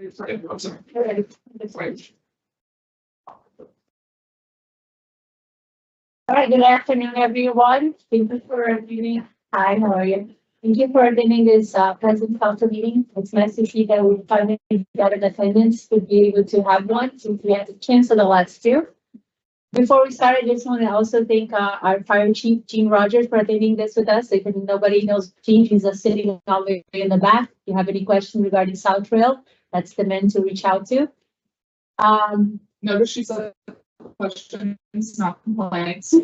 I'm sorry. Right. All right, good afternoon, everyone. Thank you for attending. Hi, how are you? Thank you for attending this President Council meeting. It's nice to see that we finally got an attendance to be able to have one since we had to cancel the last two. Before we start, I just want to also thank our fire chief, Gene Rogers, for attending this with us. If nobody knows Gene, he's sitting all the way in the back. If you have any questions regarding South Trail, that's the man to reach out to. Notice she said questions, not complaints.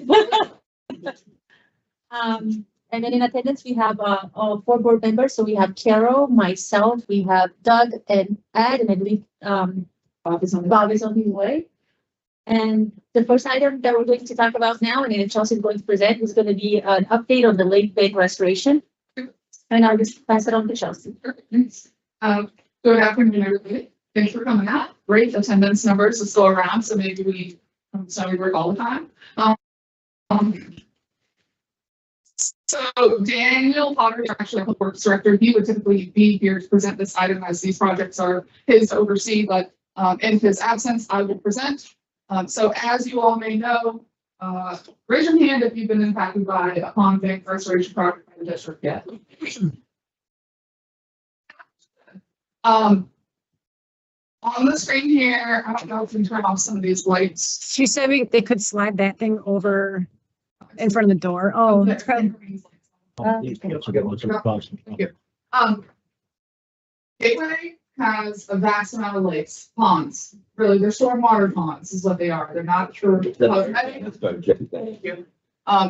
And then in attendance, we have all 4 board members. So we have Carol, myself, we have Doug and Ed, and I believe Bob is on his way. And the first item that we're going to talk about now, and then Chelsea is going to present, is going to be an update on the lake bank restoration. And I'll just pass it on to Chelsea. Good afternoon, everybody. Thanks for coming out. Great attendance numbers is still around, so maybe we work all the time. So Daniel Potter is actually a public works director. He would typically be here to present this item as these projects are his to oversee, but in his absence, I will present. So as you all may know, raise your hand if you've been impacted by a pond bank restoration project in the district yet. On the screen here, I don't know if we can turn off some of these lights. She said they could slide that thing over in front of the door. Oh, that's probably. Thank you. Gateway has a vast amount of lakes, ponds. Really, they're stormwater ponds is what they are. They're not for cosmetic. Thank you.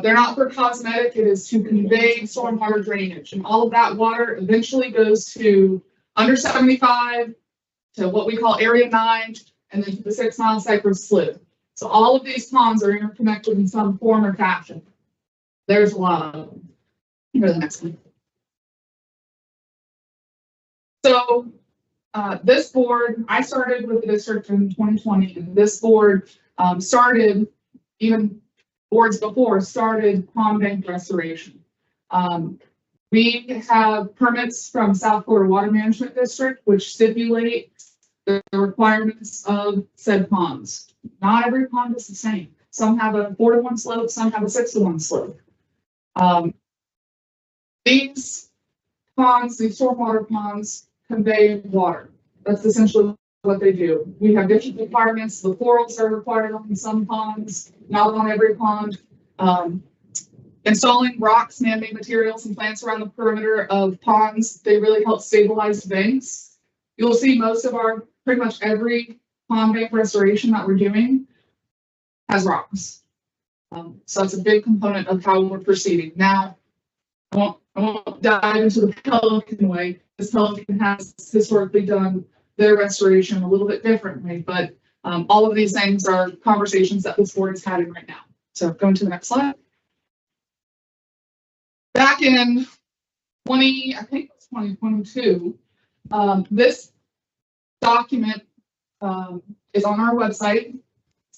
They're not for cosmetic. It is to convey stormwater drainage, and all of that water eventually goes to under 75 to what we call Area 9, and then to the 6 Mile Cypress Slough. So all of these ponds are interconnected in some form or fashion. There's a lot of them. Here, the next one. So this board, I started with the district in 2020, and this board started, even boards before, started pond bank restoration. We have permits from South Florida Water Management District, which stipulate the requirements of said ponds. Not every pond is the same. Some have a 4-to-1 slope, some have a 6-to-1 slope. These ponds, these stormwater ponds, convey water. That's essentially what they do. We have different requirements. The florals are required on some ponds, not on every pond. Installing rocks, man-made materials, and plants around the perimeter of ponds, they really help stabilize banks. You'll see most of our, pretty much every pond bank restoration that we're doing has rocks. So it's a big component of how we're proceeding. Now, I won't dive into the Pelican way, because Pelican has historically done their restoration a little bit differently, but all of these things are conversations that this board is having right now. So going to the next slide. Back in I think it was 2022, this document is on our website.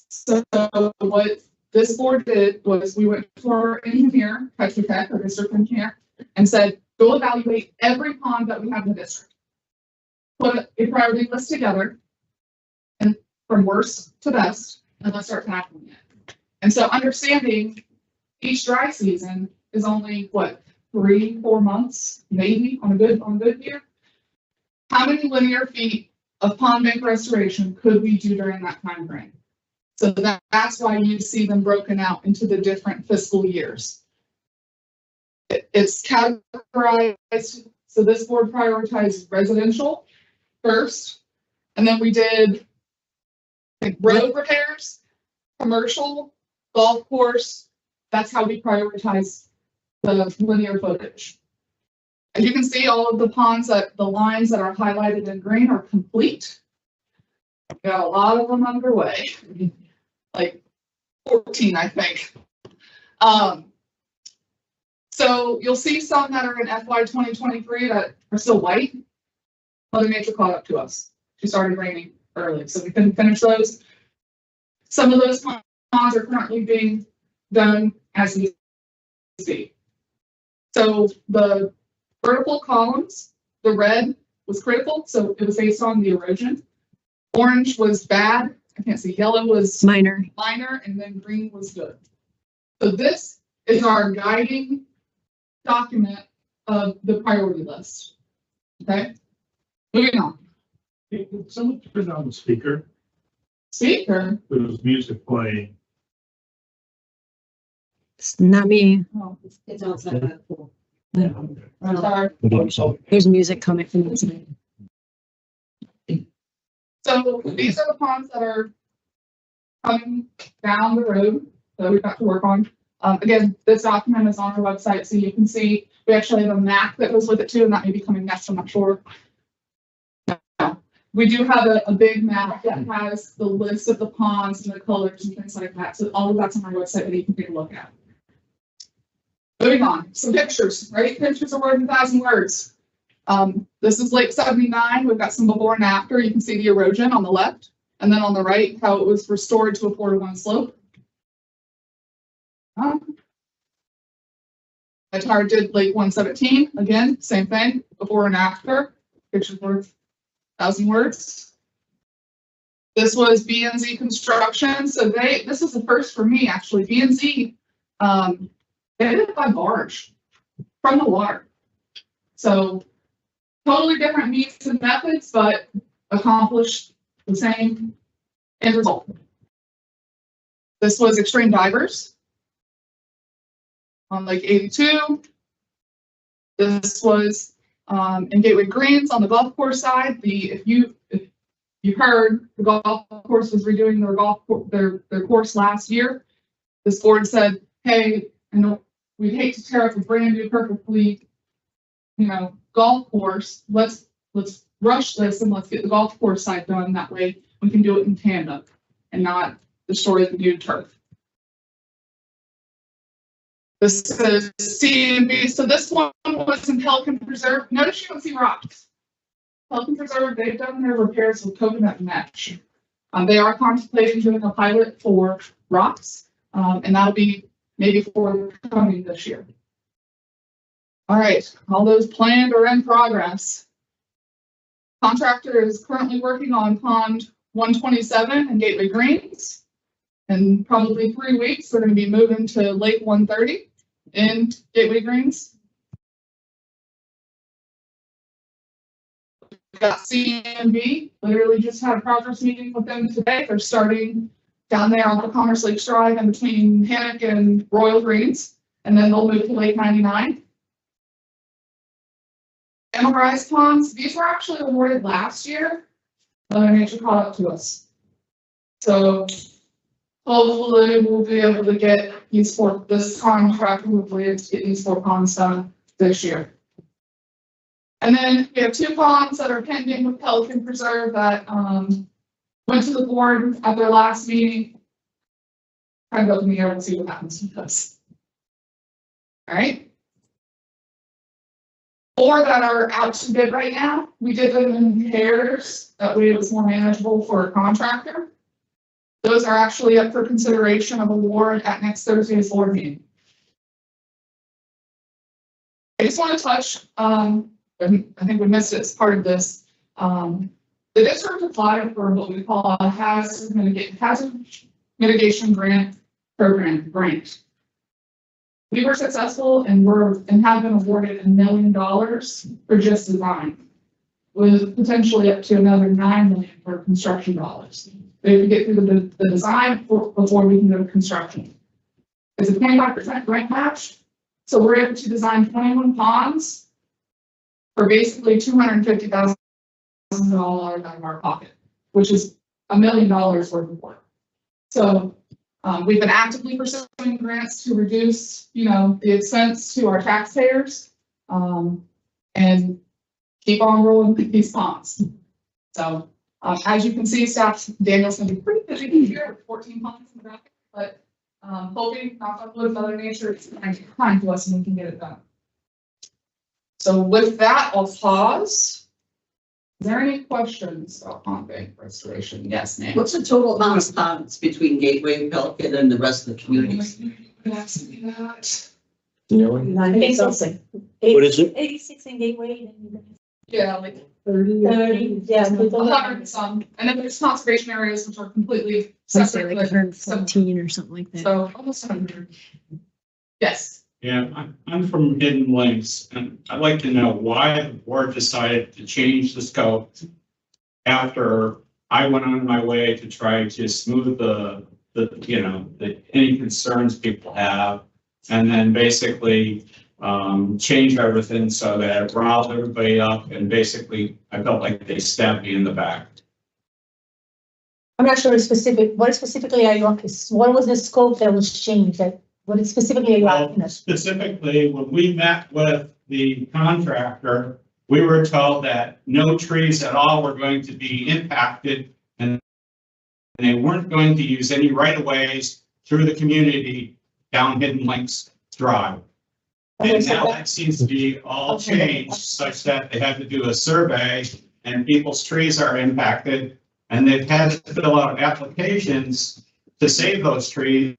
So what this board did was we went to our engineer, Tetra Tech, our district engineer, and said, go evaluate every pond that we have in the district. Put a priority list together, and from worst to best, and let's start tackling it. And so understanding each dry season is only what, 3-4 months, maybe on a good year. How many linear feet of pond bank restoration could we do during that time frame? So that's why you see them broken out into the different fiscal years. It's categorized. So this board prioritized residential first, and then we did like road repairs, commercial, golf course. That's how we prioritize the linear footage. As you can see, all of the ponds the lines that are highlighted in green are complete. We've got a lot of them underway, like 14, I think. So you'll see some that are in FY 2023 that are still white. Mother Nature caught up to us. She started raining early, so we couldn't finish those. Some of those ponds are currently being done as we see. So the vertical columns, the red was critical, so it was based on the erosion. Orange was bad, I can't see, yellow was Minor. minor, and then green was good. So this is our guiding document of the priority list. Okay, moving on. Hey, can someone turn on the speaker? Speaker. There was music playing. It's not me. Oh, It's outside that pool. sorry. There's music coming from this. So these are the ponds that are coming down the road that we've got to work on. Again, this document is on our website, so you can see, we actually have a map that goes with it too, and that may be coming next, I'm not sure. No. We do have a big map that has the list of the ponds and the colors and things like that, so all of that's on our website that you can take a look at. Moving on, some pictures, right? Pictures are worth 1,000 words. This is Lake 79. We've got some before and after. You can see the erosion on the left, and then on the right, how it was restored to a 4-to-1 slope. I did Lake 117. Again, same thing, before and after. Pictures worth 1,000 words. This was B&Z Construction. So this is the first for me, actually. B&Z, they did it by barge from the water. So totally different means and methods, but accomplished the same end result. This was Extreme Divers on Lake 82. This was in Gateway Greens on the golf course side. If you heard, the golf course was redoing their course last year. This board said, "Hey, I know we'd hate to tear up a brand new, perfectly, golf course. Let's rush this and let's get the golf course side done. That way we can do it in tandem and not destroy the new turf." This is CMB. So this one was in Pelican Preserve. Notice you don't see rocks. Pelican Preserve, they've done their repairs with coconut mesh. They are contemplating doing a pilot for rocks, and that'll be maybe forthcoming this year. All right, all those planned or in progress. Contractor is currently working on pond 127 and Gateway Greens. In probably 3 weeks, they're going to be moving to Lake 130 in Gateway Greens. Got CMB, literally just had a progress meeting with them today. They're starting down there on the Commerce Lakes Drive in between Hannock and Royal Greens, and then they'll move to Lake 99. Emerald ponds, these were actually awarded last year. Mother Nature caught up to us. So hopefully we'll be able to get this contract, hopefully it's get these 4 ponds done this year. And then we have 2 ponds that are pending with Pelican Preserve that went to the board at their last meeting. Kind of up in the air and see what happens with this. All right. 4 that are out to bid right now. We did them in pairs. That way it was more manageable for a contractor. Those are actually up for consideration of award at next Thursday's board meeting. I just want to touch, I think we missed it as part of this. The district applied for what we call a hazard mitigation grant program grant. We were successful and have been awarded $1 million for just design, with potentially up to another $9 million for construction dollars. We have to get through the design before we can go to construction. It's a 25% grant match, so we're able to design 21 ponds for basically $250,000 out of our pocket, which is $1 million worth of work. So we've been actively pursuing grants to reduce, the expense to our taxpayers, and keep on rolling these ponds. So as you can see, staff Daniel's going to be pretty busy here with 14 ponds in the bracket, but hoping, knock on wood, Mother Nature is kind to us and we can get it done. So with that, I'll pause. Is there any questions about pond bank restoration? Yes, ma'am. What's the total amount of ponds between Gateway, Pelican, and the rest of the communities? Ask me that. Really? I think so. What is it? 86 in Gateway. Yeah, like 30, yeah. a hundred and some, and then there's conservation areas which are completely I'd say separate, like but 114 or something like that. so almost 100. Yes, Yeah, I'm from Hidden Links, and I'd like to know why the board decided to change the scope after I went on my way to try to smooth any concerns people have, and then basically change everything so that it riled everybody up, and basically I felt like they stabbed me in the back. I'm not sure what specifically are you, what was the scope that was changed, what specifically are you asking Well, us? specifically, when we met with the contractor, we were told that no trees at all were going to be impacted, and they weren't going to use any right of ways through the community down Hidden Links Drive. Okay, And so now that- that seems to be all changed such that they had to do a survey and people's trees are impacted. And they've had to fill out applications to save those trees.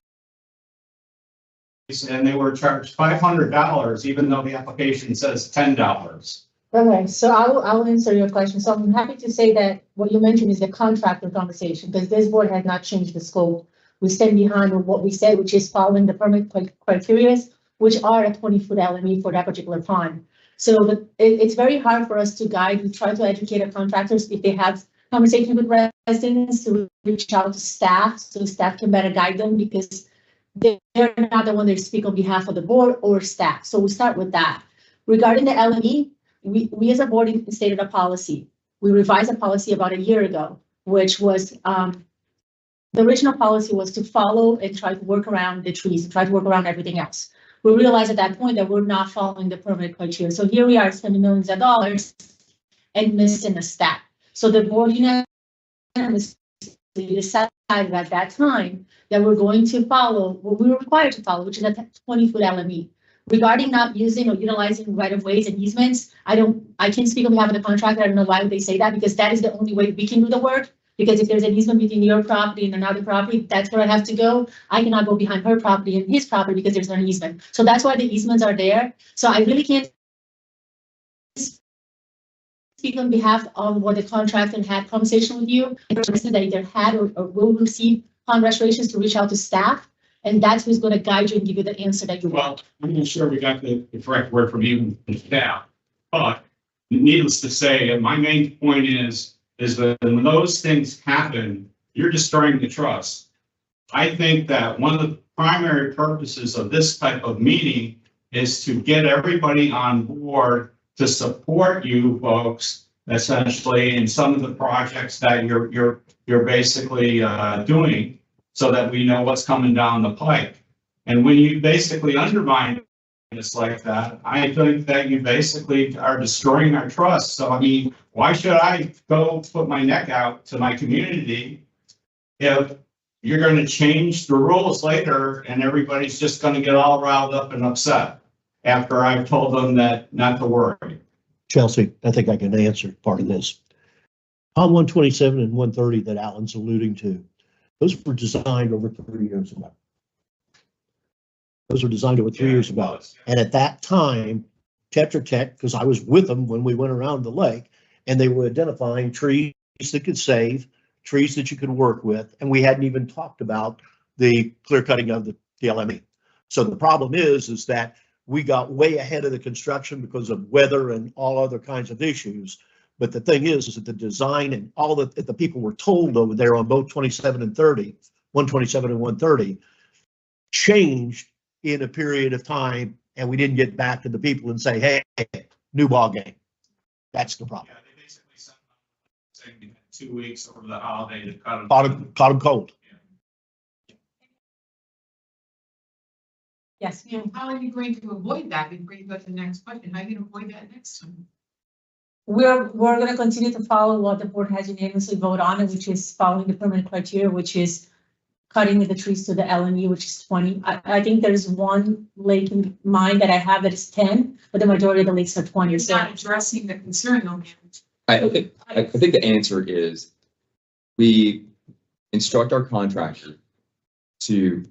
And they were charged $500, even though the application says $10. Okay, so I will answer your question. So I'm happy to say that what you mentioned is the contractor conversation, because this board has not changed the scope. We stand behind what we said, which is following the permit criteria, which are a 20-foot LME for that particular pond. So it's very hard for us to guide. We try to educate our contractors if they have conversation with residents to reach out to staff, so staff can better guide them, because they're not the one that speak on behalf of the board or staff. So we start with that. Regarding the LME, we as a board stated a policy. We revised a policy about a year ago, which was, the original policy was to follow and try to work around the trees, and try to work around everything else. We realized at that point that we're not following the permit criteria. So here we are spending millions of dollars and missing a step. So the board unanimously decided at that time that we're going to follow what we were required to follow, which is a 20-foot LME. Regarding not using or utilizing right of ways and easements, I can't speak on behalf of the contractor. I don't know why would they say that, because that is the only way we can do the work. Because if there's an easement between your property and another property, that's where I have to go. I cannot go behind her property and his property because there's an easement. So that's why the easements are there. So I really can't speak on behalf of what the contractor had conversation with you. And that either had or will receive pond restorations to reach out to staff. And that's who's going to guide you and give you the answer that you want. Well, I'm not sure we got the correct word from you and staff, but needless to say, my main point is that when those things happen, you're destroying the trust. I think that one of the primary purposes of this type of meeting is to get everybody on board to support you folks, essentially, in some of the projects that you're basically doing, so that we know what's coming down the pike. And when you basically undermine us like that, I think that you basically are destroying our trust. So, I mean, why should I go put my neck out to my community if you're going to change the rules later and everybody's just going to get all riled up and upset after I've told them that not to worry? Chelsea, I think I can answer part of this. On 127 and 130 that Alan's alluding to, those were designed over 3 years ago. Those were designed over 3 years ago. And at that time, Tetra Tech, because I was with them when we went around the lake, and they were identifying trees that could save, trees that you could work with. And we hadn't even talked about the clear cutting of the LME. So the problem is that we got way ahead of the construction because of weather and all other kinds of issues. But the thing is that the design and all that the people were told over there on both 27 and 30, 127 and 130, changed in a period of time, and we didn't get back to the people and say, hey, new ball game. That's the problem. Yeah, they basically sent saying we had 2 weeks over the holiday to cut them. Caught them cold. Yes. And how are you going to avoid that? Before you go to the next question, how are you going to avoid that next time? We're going to continue to follow what the board has unanimously voted on, which is following the permanent criteria, which is cutting the trees to the LME, which is 20. I think there's one lake in mind that I have that is 10, but the majority of the lakes are 20. It's So not addressing the concern on him. I think the answer is we instruct our contractor to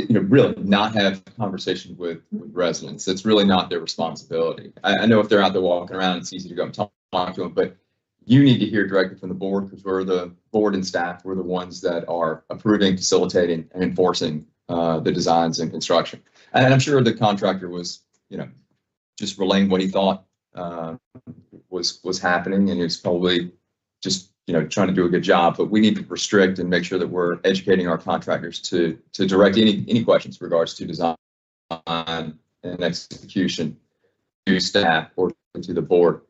really not have a conversation with residents. It's really not their responsibility. I know if they're out there walking around, it's easy to go and talk to them, but you need to hear directly from the board, because we're the board and staff. We're the ones that are approving, facilitating, and enforcing the designs and construction. And I'm sure the contractor was, just relaying what he thought was happening, and he was probably just trying to do a good job. But we need to restrict and make sure that we're educating our contractors to direct any questions in regards to design and execution to staff or to the board.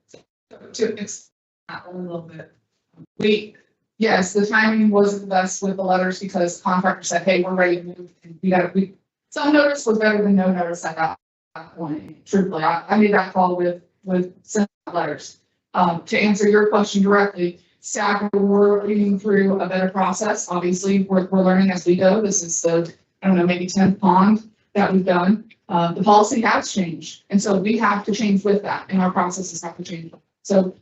To expand a little bit. Yes, the timing wasn't the best with the letters because contractor said, hey, we're ready to move. And some notice was better than no notice at that point. Truthfully, I made that call with sending letters. To answer your question directly, staff are working through a better process. Obviously, we're learning as we go. This is the, maybe 10th pond that we've done. The policy has changed. And so we have to change with that, and our processes have to change. So,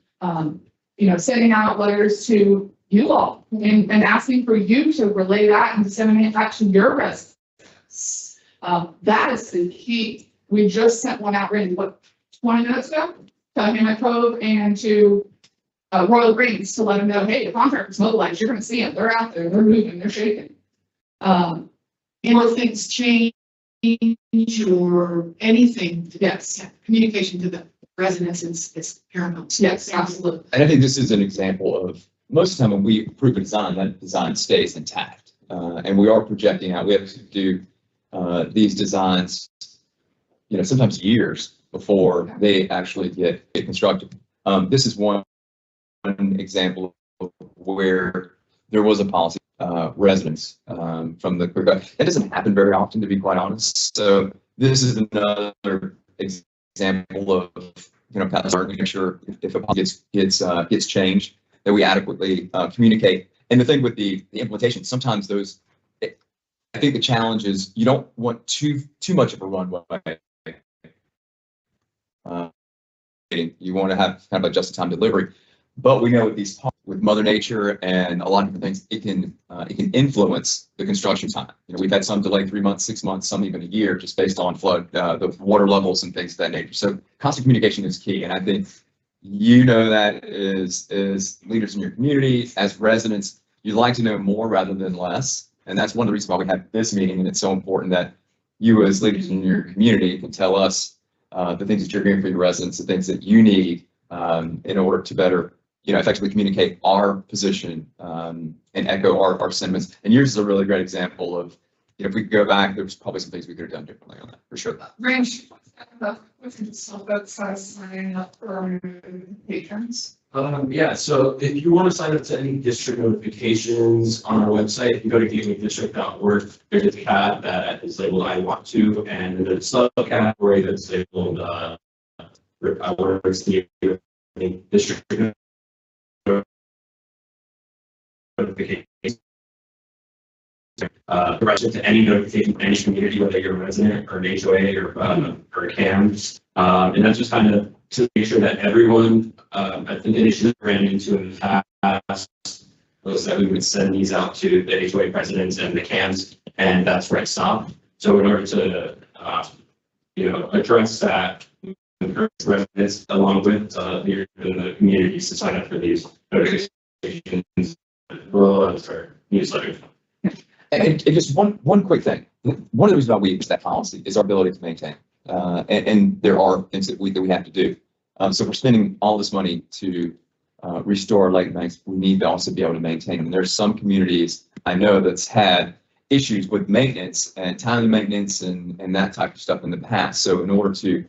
sending out letters to you all and asking for you to relay that and disseminate that to your residents. That is the key. We just sent one out, Randy, 20 minutes ago, to Hammond Cove and to Royal Greens to let them know, hey, the contractor's mobilized. You're going to see them. They're out there. They're moving. They're shaking. Or things change or anything. Yes. Communication to the residents is paramount. Yes, absolutely. And I think this is an example of most of the time when we approve a design, that design stays intact. And we are projecting out. We have to do these designs, sometimes years before they actually get constructed. This is one example of where there was a policy residents from the that doesn't happen very often, to be quite honest. So this is another example of make sure if a policy gets changed, that we adequately communicate. And the thing with the implementation, sometimes I think the challenge is you don't want too much of a runway. You want to have kind of a just-in-time delivery, but we know with these with Mother Nature and a lot of different things, it can influence the construction time. We've had some delay 3 months, 6 months, some even a year, just based on flood, the water levels and things of that nature. So constant communication is key, and I think that as leaders in your community, as residents, you'd like to know more rather than less, and that's one of the reasons why we have this meeting. And it's so important that you, as leaders in your community, can tell us the things that you're hearing from your residents, the things that you need in order to better, effectively communicate our position and echo our sentiments. And yours is a really great example of, if we could go back, there's probably some things we could have done differently on that, for sure. Range, we can just help both sides signing up for our patrons. Yeah, so if you want to sign up to any district notifications on our website, if you go to gatewaydistrict.org, there's a tab that is labeled I want to, and there's a subcategory that's labeled district notifications. Direction to any notification from any community, whether you're a resident or an HOA or a CAM. And that's just kind of to make sure that everyone, I think initially ran into in the past was that we would send these out to the HOA presidents and the CAMs, and that's where it stopped. So in order to, address that, residents along with the communities to sign up for these notifications, or newsletters. And just one quick thing. One of the reasons why we use that policy is our ability to maintain. And there are things that we have to do. So if we're spending all this money to restore lake banks, we need to also be able to maintain them. There's some communities I know that's had issues with maintenance and timely maintenance and that type of stuff in the past. So in order to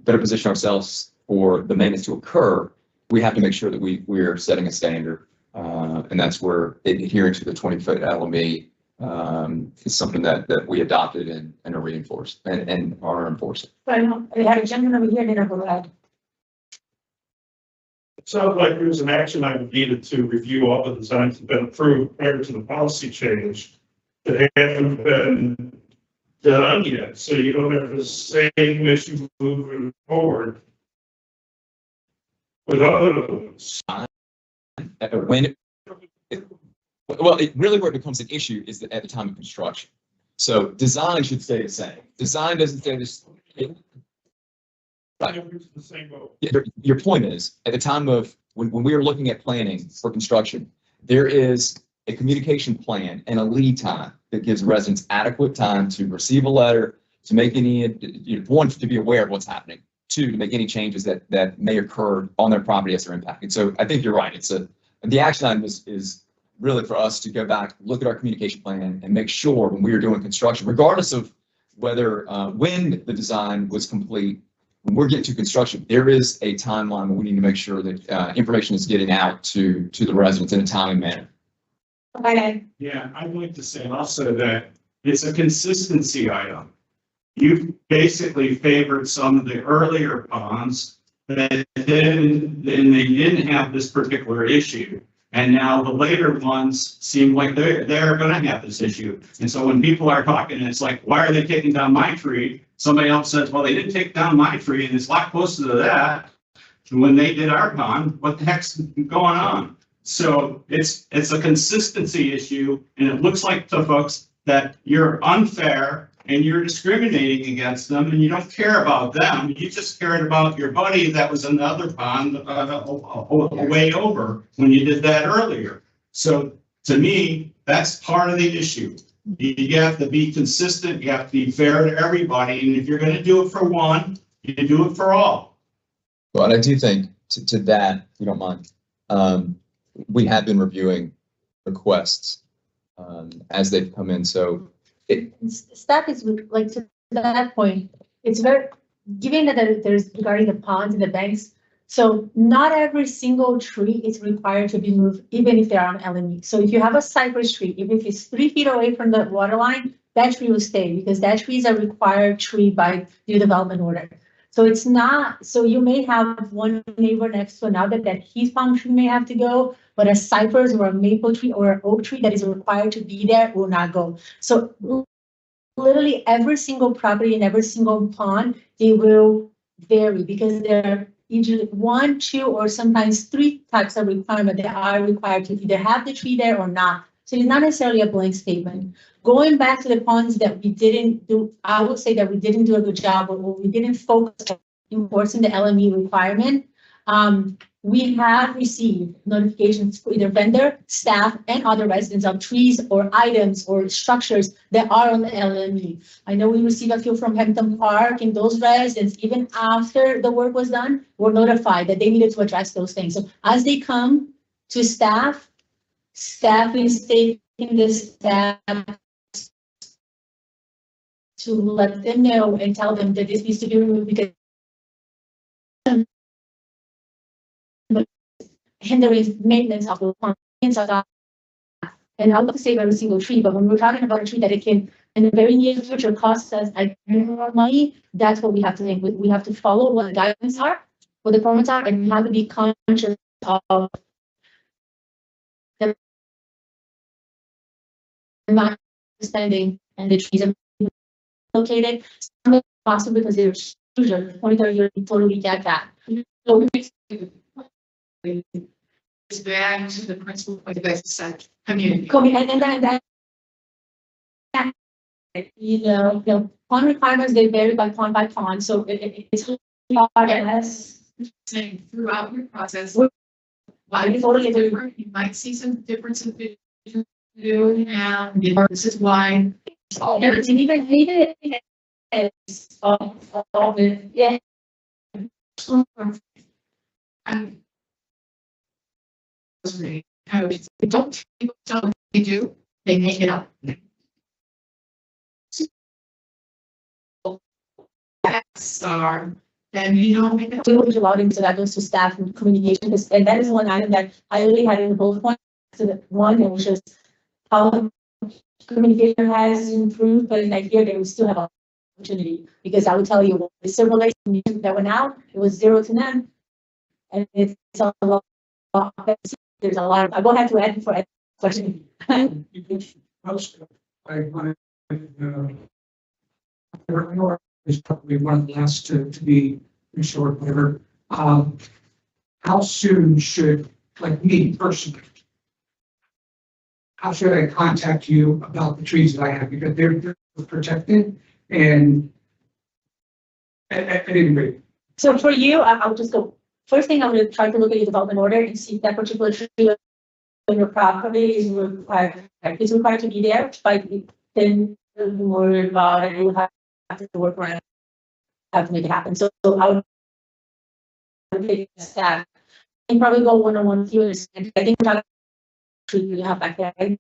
better position ourselves for the maintenance to occur, we have to make sure that we're setting a standard. And that's where adhering to the 20-foot LME is something that we adopted and are reinforced and are enforcing. We had a gentleman over here, then go ahead. It sounds like there was an action item needed to review all the designs that have been approved prior to the policy change that haven't been done yet, so you don't have the same issue moving forward with other ones. Well, it really where it becomes an issue is at the time of construction. So design should stay the same. Design doesn't stay this. Right. It's the same boat. Your point is, at the time of, when we were looking at planning for construction, there is a communication plan and a lead time that gives residents adequate time to receive a letter, to make any, one, to be aware of what's happening, two, to make any changes that may occur on their property as they're impacted. So I think you're right. The action item is really for us to go back, look at our communication plan and make sure when we are doing construction, regardless of whether, when the design was complete, when we're getting to construction, there is a timeline where we need to make sure that information is getting out to the residents in a timely manner. Okay. Yeah, I'd like to say also that it's a consistency item. You basically favored some of the earlier ponds, but then they didn't have this particular issue. And now the later ones seem like they're gonna have this issue. And so when people are talking, it's like, why are they taking down my tree? Somebody else says, well, they didn't take down my tree, and it's a lot closer to that. When they did our pond, what the heck's going on? So it's a consistency issue, and it looks like to folks that you're unfair and you're discriminating against them, and you don't care about them. You just cared about your buddy that was in the other pond way over when you did that earlier. So to me, that's part of the issue. You have to be consistent. You have to be fair to everybody. And if you're going to do it for one, you do it for all. Well, and I do think to that, if you don't mind, we have been reviewing requests as they've come in. So Staff is like, to that point, it's very, given that there's regarding the ponds and the banks, so not every single tree is required to be moved, even if they're on LME. So if you have a cypress tree, even if it's 3 feet away from the water line, that tree will stay because that tree is a required tree by the development order. So it's not, so you may have one neighbor next to another that his palm tree may have to go, but a cypress or a maple tree or an oak tree that is required to be there will not go. So literally every single property and every single pond, they will vary because there are usually 1, 2, or sometimes 3 types of requirement that are required to either have the tree there or not. So it's not necessarily a blank statement. Going back to the ponds that we didn't do, I would say that we didn't do a good job, or we didn't focus on enforcing the LME requirement. We have received notifications for either vendor, staff, and other residents of trees or items or structures that are on the LME. I know we received a few from Hampton Park, and those residents, even after the work was done, were notified that they needed to address those things. So as they come to staff is taking this step to let them know and tell them that this needs to be removed because hindering maintenance of the plants. And I'd love to save every single tree, but when we're talking about a tree that it can, in the very near future, cost us more money, that's what we have to think. We have to follow what the guidelines are, what the permits are, and we have to be conscious of the not spending and the trees are located, possibly because they're exposure, 20-30 years, totally get that. So It's back to the principle of the said community. and then pond requirements, they vary by pond, so it's hard as Saying throughout your process, We're- why you totally different, you might see some difference in vision, and this is why. and even it's all yeah. And don't people tell them they do, they make it up. Are, then you don't make it. We will be allowed into that goes to staff and communication, and that is one item that I really had in the bullet point. So that one, it was just how communication has improved, but in that year, they will still have an opportunity. Because I will tell you, the civil rights that went out, it was 0 to none. And it's a lot, there's a lot, I will have to add for a question. Is probably one of the last to be restored, whatever. How soon should, like me personally, how should I contact you about the trees that I have, because they're protected and at any rate. So for you, I'll just go, first thing, I'm gonna try to look at your development order and see if that particular tree on your property is required to be there, but then don't worry about it, you'll have to work around, have to make it happen, so I would take that, and probably go one-on-one with you, and I think that tree you have back there, right?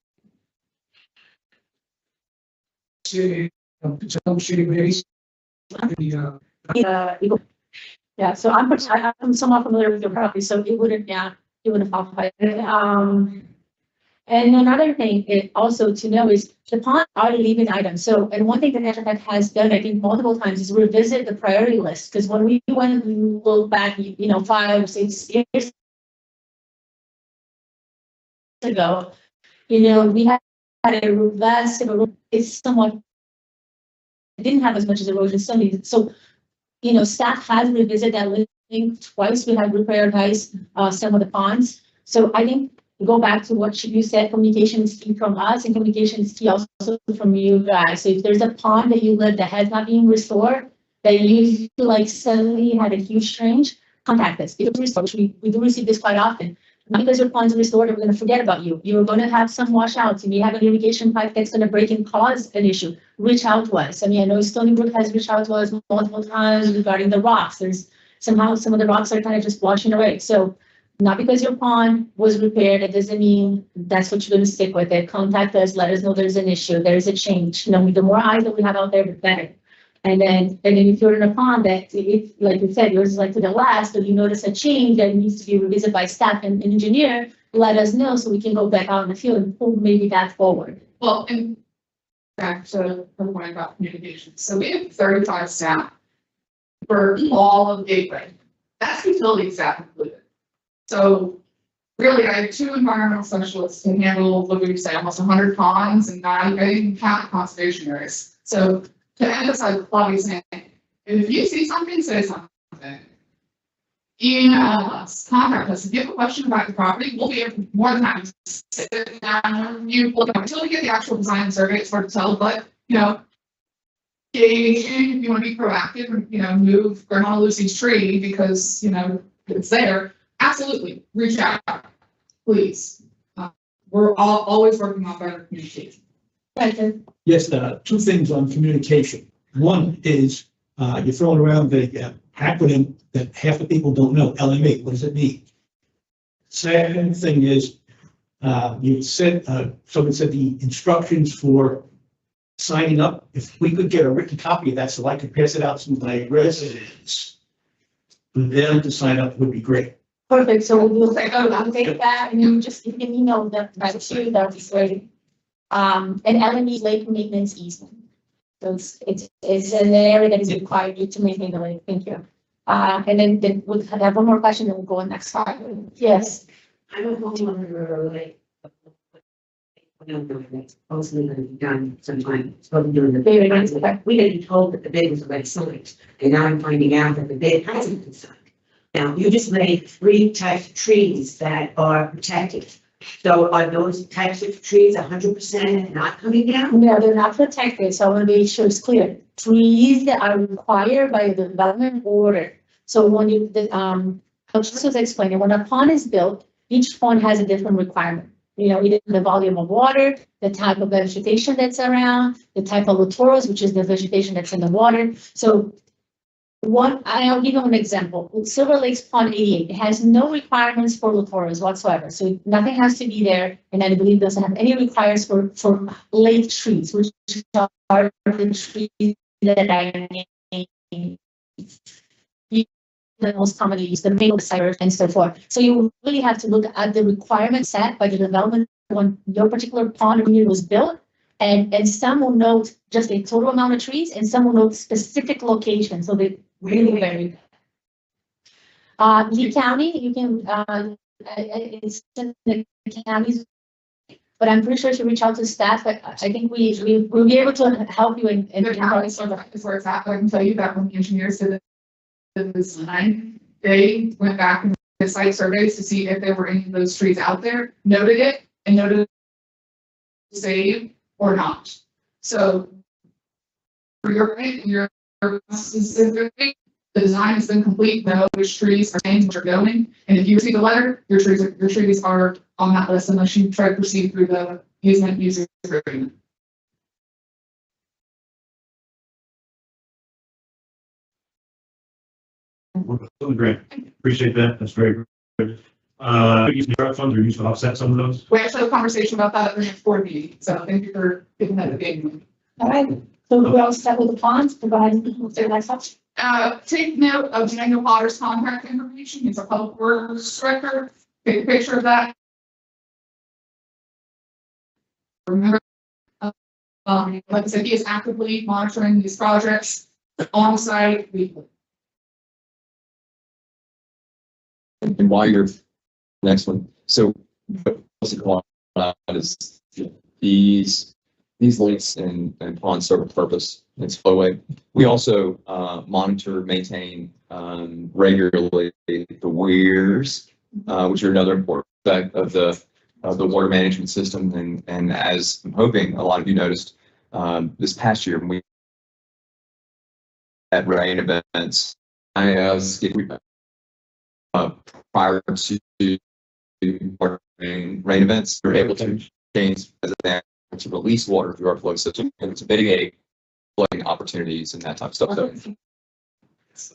Yeah, so I'm somewhat familiar with your property, so it wouldn't, yeah, it wouldn't qualify. And another thing also to know is the pond are living items. So, and one thing that Tetra has done, I think multiple times, is revisit the priority list. Because when we went and look back, 5 or 6 years ago, we had a vast, it's somewhat, it didn't have as much as erosion studies. So, staff has revisited that list. I think twice we have reprioritized some of the ponds. So I think go back to what you said, communication is key from us and communication is key also from you guys. So if there's a pond that you live that has not been restored, that you feel like suddenly had a huge change, contact us. If it's restored, which we do receive this quite often. Not because your pond's restored, we're going to forget about you. You're going to have some washouts. You may have an irrigation pipe that's going to break and cause an issue. Reach out to us. I mean, I know Stony Brook has reached out to us multiple times regarding the rocks. There's somehow some of the rocks are kind of just washing away. So not because your pond was repaired, it doesn't mean that's what you're going to stick with it. Contact us, let us know there's an issue, there's a change. The more eyes that we have out there, the better. And then if you're in a pond that, like you said, yours is like to the last, but you notice a change that needs to be revisited by staff and engineer, let us know so we can go back out in the field and pull maybe that forward. Well, and back to the point about communication. So we have 35 staff for all of Gateway. That's utility staff included. So really, I have 2 environmental specialists to handle, what would you say, almost 100 ponds and not even count conservation areas. So to emphasize what Bobby's saying, if you see something, say something. Email us, contact us. If you have a question about the property, we'll be more than happy to sit down. You look up until we get the actual design survey, it's hard to tell, but if you want to be proactive and move Grandma Lucy's tree because it's there, absolutely reach out, please. We're always working on better communication. Yes, 2 things on communication. One is, you're throwing around the acronym that half the people don't know, LMA, what does it mean? Second thing is, you said, someone said the instructions for signing up, if we could get a written copy of that so I could pass it out to my residents for them to sign up would be great. Perfect, so we'll take that and you can email them back to you, that would be great. And LME lake maintenance easement. So it's an area that is required you to maintain the lake. Thank you. And then we'll have one more question, then we'll go on next slide. Yes. I'm a homeowner, like, supposedly going to be done sometime, supposed to do in the bid. We had been told that the bid was already signed, and now I'm finding out that the bid hasn't been signed. Now, you just made 3 types of trees that are protected. So are those types of trees 100% not coming down? No, they're not protected, so I want to make sure it's clear. Trees that are required by the development order. So when I'll just explain it. When a pond is built, each pond has a different requirement. Either the volume of water, the type of vegetation that's around, the type of littorals, which is the vegetation that's in the water. So I'll give you an example. Silver Lakes Pond 88, it has no requirements for littorals whatsoever. So nothing has to be there. And I believe doesn't have any requirements for lake trees, which are the trees that the most commonly used, the maple cypress and so forth. So you really have to look at the requirements set by the development when your particular pond or community was built. And some will note just a total amount of trees and some will note specific locations. So they really vary. Lee County, you can, it's in the counties, but I'm pretty sure to reach out to staff, but I think we'll be able to help you in. The county is where it's at. I can tell you that when the engineers did the design, they went back and did site surveys to see if there were any of those trees out there, noted it, and noted save or not. So for your specific, the design has been complete, know which trees are staying, which are going, and if you receive a letter, your trees are on that list unless you try to proceed through the easement user agreement. Great, appreciate that, that's very good. Using the funds or use to offset some of those? We actually had a conversation about that at the next board meeting, so thank you for giving that a big. All right, so we're all set with the bonds, providing their license. Take note of Daniel Potter's contact information. He's a public works director. Take a picture of that. Remember, like I said, he is actively monitoring these projects on site weekly. And while you're, next one, so what's it called, is these lakes and ponds serve a purpose, it's flowway. We also monitor, maintain regularly the weirs, which are another important aspect of the water management system. And as I'm hoping a lot of you noticed, this past year when we had rain events, prior to rain events, we were able to change to release water through our flow system and to mitigate flooding opportunities and that type of stuff. So,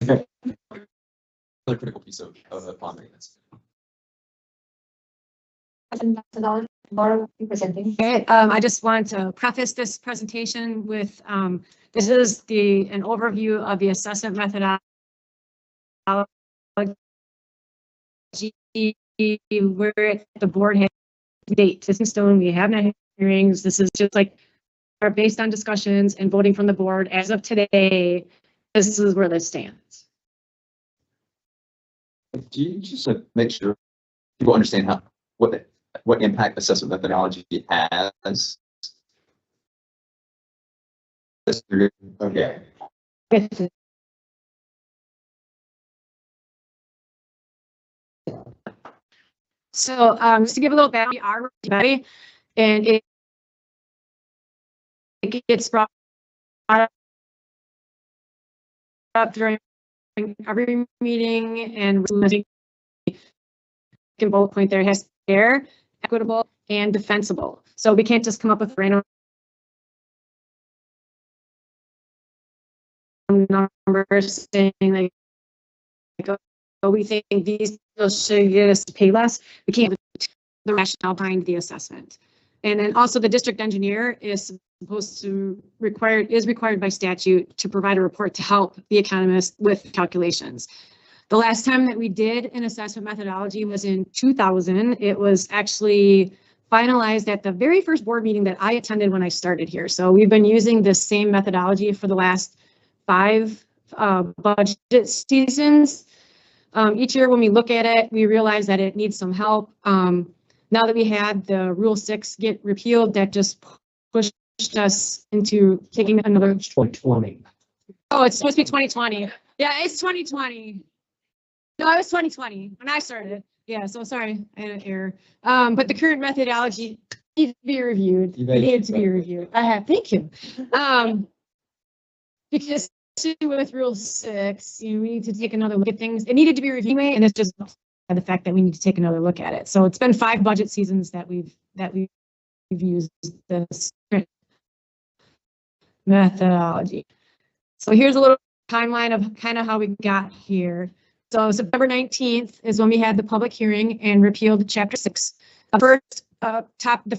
another critical piece of pond maintenance. Laura, you presenting. Okay, I just want to preface this presentation with, this is an overview of the assessment methodology where the board has date to stone. We have not hearings. This is just like are based on discussions and voting from the board as of today. This is where this stands. Do you just make sure people understand what impact assessment methodology has? Okay. So just to give a little background, we are ready, and it gets brought up during every meeting, and we can both point there, it has to be fair, equitable, and defensible. So we can't just come up with random numbers saying like, oh, we think these should get us to pay less. We can't the rationale behind the assessment. And then also the district engineer is required by statute to provide a report to help the economist with calculations. The last time that we did an assessment methodology was in 2000. It was actually finalized at the very first board meeting that I attended when I started here. So we've been using this same methodology for the last 5 budget seasons. Each year when we look at it, we realize that it needs some help. Now that we had the Rule 6 get repealed, that just pushed us into taking another 2020. Oh, it's supposed to be 2020. Yeah, it's 2020. No, it was 2020 when I started. Yeah, so sorry, I had an error. But the current methodology needs to be reviewed. It needs to be reviewed. I have, thank you. Because with Rule 6, we need to take another look at things. It needed to be reviewed, and it's just the fact that we need to take another look at it. So it's been 5 budget seasons that we've used this methodology. So here's a little timeline of kind of how we got here. So September 19th is when we had the public hearing and repealed Chapter 6. The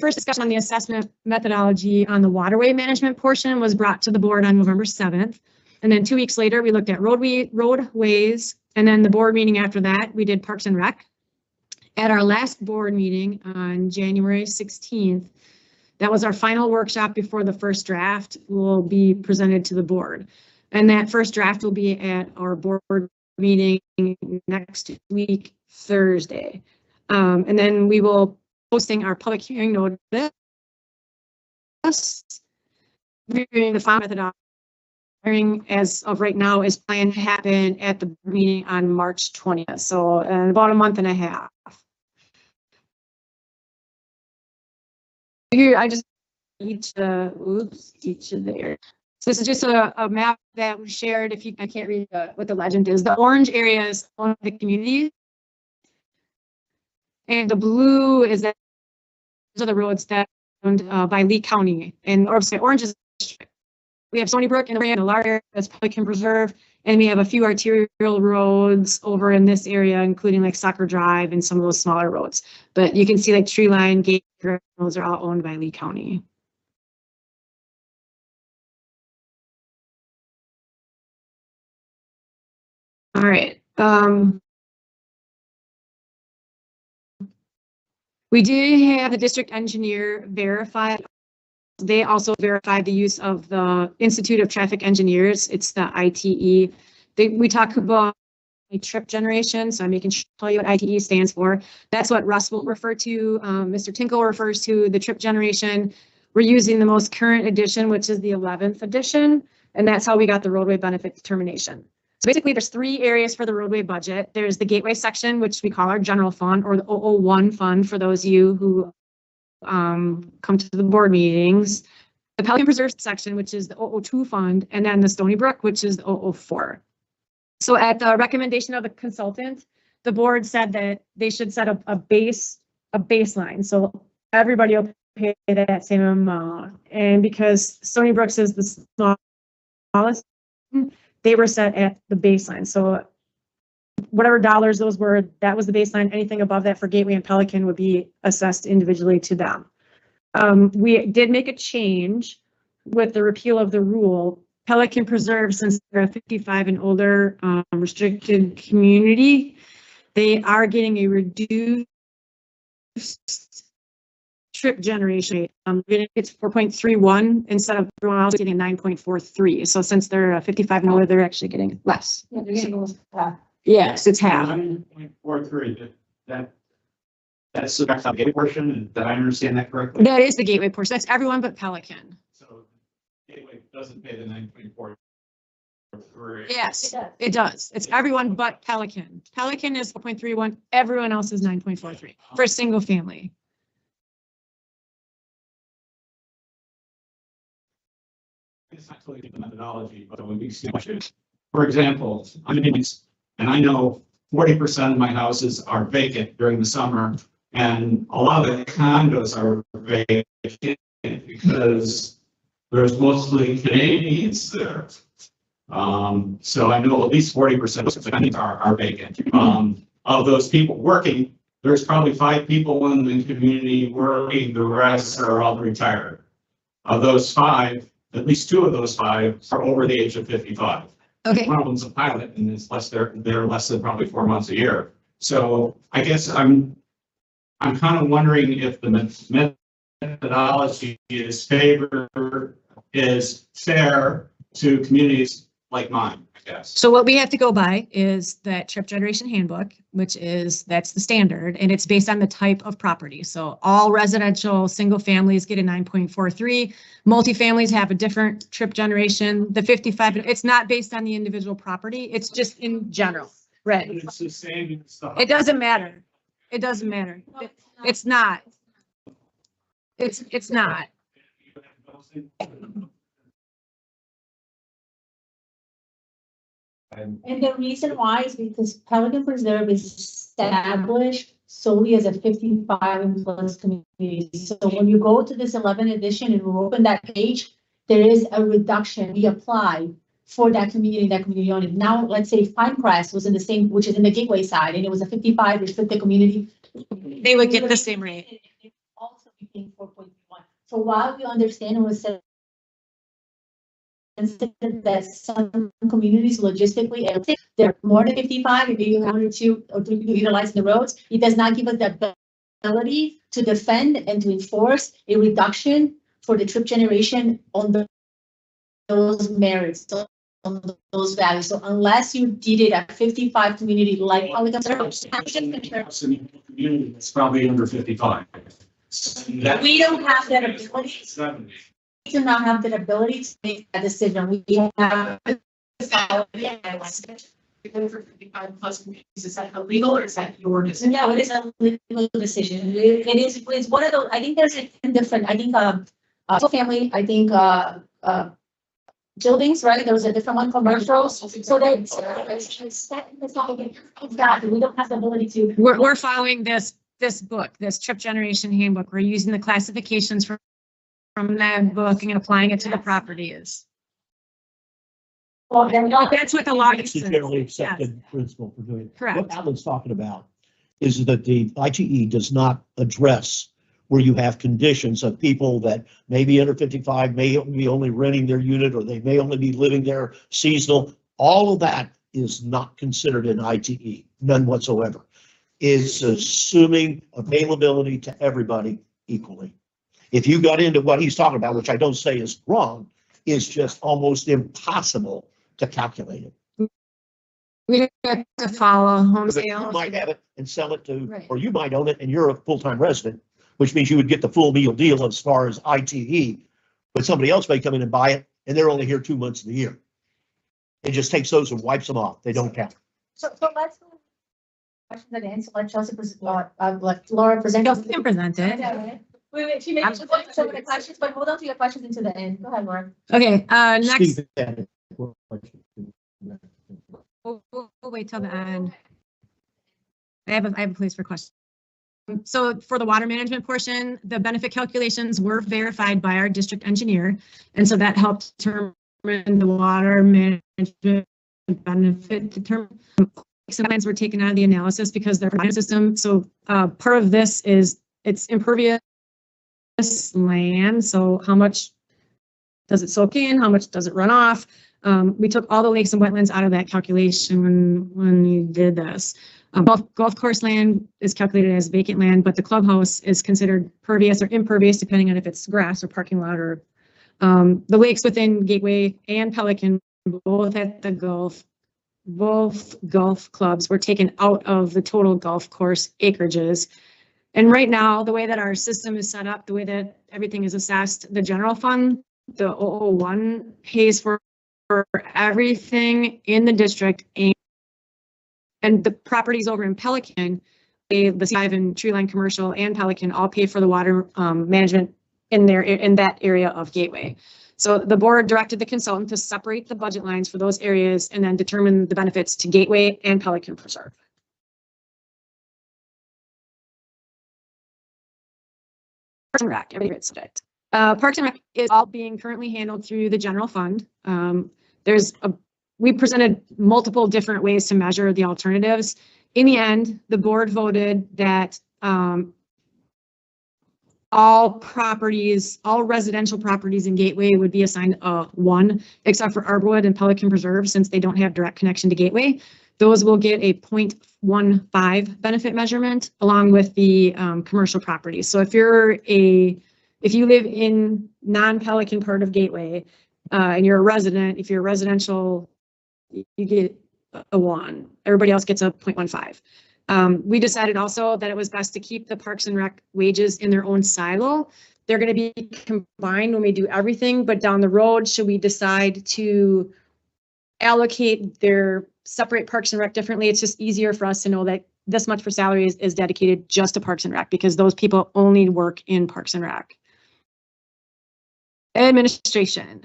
first discussion on the assessment methodology on the waterway management portion was brought to the board on November 7th. And then 2 weeks later, we looked at roadways. And then the board meeting after that, we did Parks and Rec. At our last board meeting on January 16th, that was our final workshop before the first draft will be presented to the board. And that first draft will be at our board meeting next week, Thursday. And then we will posting our public hearing notice. Reviewing the final methodology. Hearing as of right now is planned to happen at the meeting on March 20th. So in about a month and a half. Here, I just each of there. So this is just a map that we shared. If you, I can't read what the legend is. The orange area is on the community. And the blue is that those are the roads that are owned by Lee County. And or sorry, orange is we have Stony Brook and the large area that's Pelican Preserve. And we have a few arterial roads over in this area, including like Soccer Drive and some of those smaller roads. But you can see like Tree Line, Gate, those are all owned by Lee County. All right. We did have the district engineer verify. They also verified the use of the Institute of Traffic Engineers. It's the ITE. We talk about a trip generation, so I'm making sure to tell you what ITE stands for. That's what Russ will refer to. Mr. Tinkle refers to the trip generation. We're using the most current edition, which is the 11th edition, and that's how we got the roadway benefit determination. So basically, there's 3 areas for the roadway budget. There's the gateway section, which we call our general fund, or the 001 fund for those of you who come to the board meetings. The Pelican Preserve section, which is the 002 fund, and then the Stony Brook, which is the 004. So at the recommendation of the consultant, the board said that they should set up a baseline. So everybody will pay that same amount. And because Stony Brook is the smallest, they were set at the baseline. So whatever dollars those were, that was the baseline. Anything above that for Gateway and Pelican would be assessed individually to them. We did make a change with the repeal of the rule. Pelican Preserve, since they're a 55 and older restricted community, they are getting a reduced trip generation. It's 4.31 instead of everyone else getting 9.43. So since they're 55 and older, they're actually getting less. Yeah, they're getting almost half. Yes, it's half. 9.43, that's the gateway portion, did I understand that correctly? That is the gateway portion. That's everyone but Pelican. So gateway doesn't pay the 9.43. Yes, it does. It's everyone but Pelican. Pelican is 4.31. Everyone else is 9.43 for a single family. It's not totally the methodology, but when we see questions, for example, I'm in Phoenix, and I know 40% of my houses are vacant during the summer, and a lot of the condos are vacant because there's mostly Canadians there. So I know at least 40% of Canadians are vacant. Of those people working, there's probably 5 people in the community working, the rest are all retired. Of those 5, at least 2 of those 5 are over the age of 55. Okay. One of them's a pilot, and it's less, they're less than probably 4 months a year. So I guess I'm kind of wondering if the methodology is fair to communities like mine, I guess. So what we have to go by is that trip generation handbook, which is, that's the standard, and it's based on the type of property. So all residential single families get a 9.43. Multifamilies have a different trip generation. The 55, it's not based on the individual property. It's just in general. Right. It's the same stuff. It doesn't matter. It doesn't matter. It's not. It's not. And the reason why is because Pelican Preserve is established solely as a 55 and plus community. So when you go to this 11th edition and we open that page, there is a reduction we apply for that community only. Now, let's say Pinecrest was in the same, which is in the Gateway side, and it was a 55 restricted community. They would get the same rate. They also be paying 4.1. So while we understand it was that some communities logistically, they're more than 55, and maybe 1 or 2 or 3 people utilizing the roads, it does not give us the ability to defend and to enforce a reduction for the trip generation on those merits, on those values. So unless you did it at 55 community like Pelican Community that's probably under 55. we don't have that ability. 70. We do not have the ability to make that decision. We have For 55 plus communities, is that illegal or is that your decision? No, it is a legal decision. It's one of those, I think there's a different, I think, family, I think, buildings, right? There was a different one, commercials. So that's, exactly, we don't have the ability to. We're following this book, this trip generation handbook. We're using the classifications from that book and applying it to the properties. Well, then, That's what the law It's says. the generally Yes. accepted principle for doing it. Correct. What Alan's talking about is that the IGE does not address where you have conditions of people that may be under 55, may be only renting their unit, or they may only be living there seasonal. All of that is not considered in IGE, none whatsoever. Is assuming availability to everybody equally. If you got into what he's talking about, which I don't say is wrong, is just almost impossible to calculate it. We have to follow home Because you sales. might have it and sell it to, Right. or you might own it and you're a full-time resident, which means you would get the full meal deal as far as ITE. But somebody else may come in and buy it and they're only here 2 months of the year. It just takes those and wipes them off. They don't count. so let's go. Questions and answers, let Chelsea, let Laura present. You can present it. Wait, she made some of the questions, but hold on to your questions until the end. Go ahead, Laura. Okay, next, Steve had a question. we'll wait till the end. I have a place for questions. So for the water management portion, the benefit calculations were verified by our district engineer. And so that helped determine the water management benefit determination. Some lines were taken out of the analysis because they're provided system. So part of this is it's impervious land. So how much does it soak in? How much does it run off? We took all the lakes and wetlands out of that calculation when we did this. Golf course land is calculated as vacant land, but the clubhouse is considered pervious or impervious, depending on if it's grass or parking lot or the lakes within Gateway and Pelican, both at the both golf clubs were taken out of the total golf course acreages. And right now, the way that our system is set up, the way that everything is assessed, the general fund, the 001 pays for everything in the district, and the properties over in Pelican, the Five and Treeline Commercial and Pelican all pay for the water management in that area of Gateway. So the board directed the consultant to separate the budget lines for those areas and then determine the benefits to Gateway and Pelican Preserve. Parks and Rec, every subject. Parks and Rec is all being currently handled through the general fund. We presented multiple different ways to measure the alternatives. In the end, the board voted that all residential properties in Gateway would be assigned a 1, except for Arborwood and Pelican Preserve, since they don't have direct connection to Gateway. Those will get a 0.15 benefit measurement along with the commercial properties. So if you live in non-Pelican part of Gateway and you're a resident, if you're residential, you get a 1. Everybody else gets a 0.15. We decided also that it was best to keep the Parks and Rec wages in their own silo. They're going to be combined when we do everything, but down the road, should we decide to allocate their separate Parks and Rec differently, it's just easier for us to know that this much for salaries is dedicated just to Parks and Rec, because those people only work in Parks and Rec. Administration.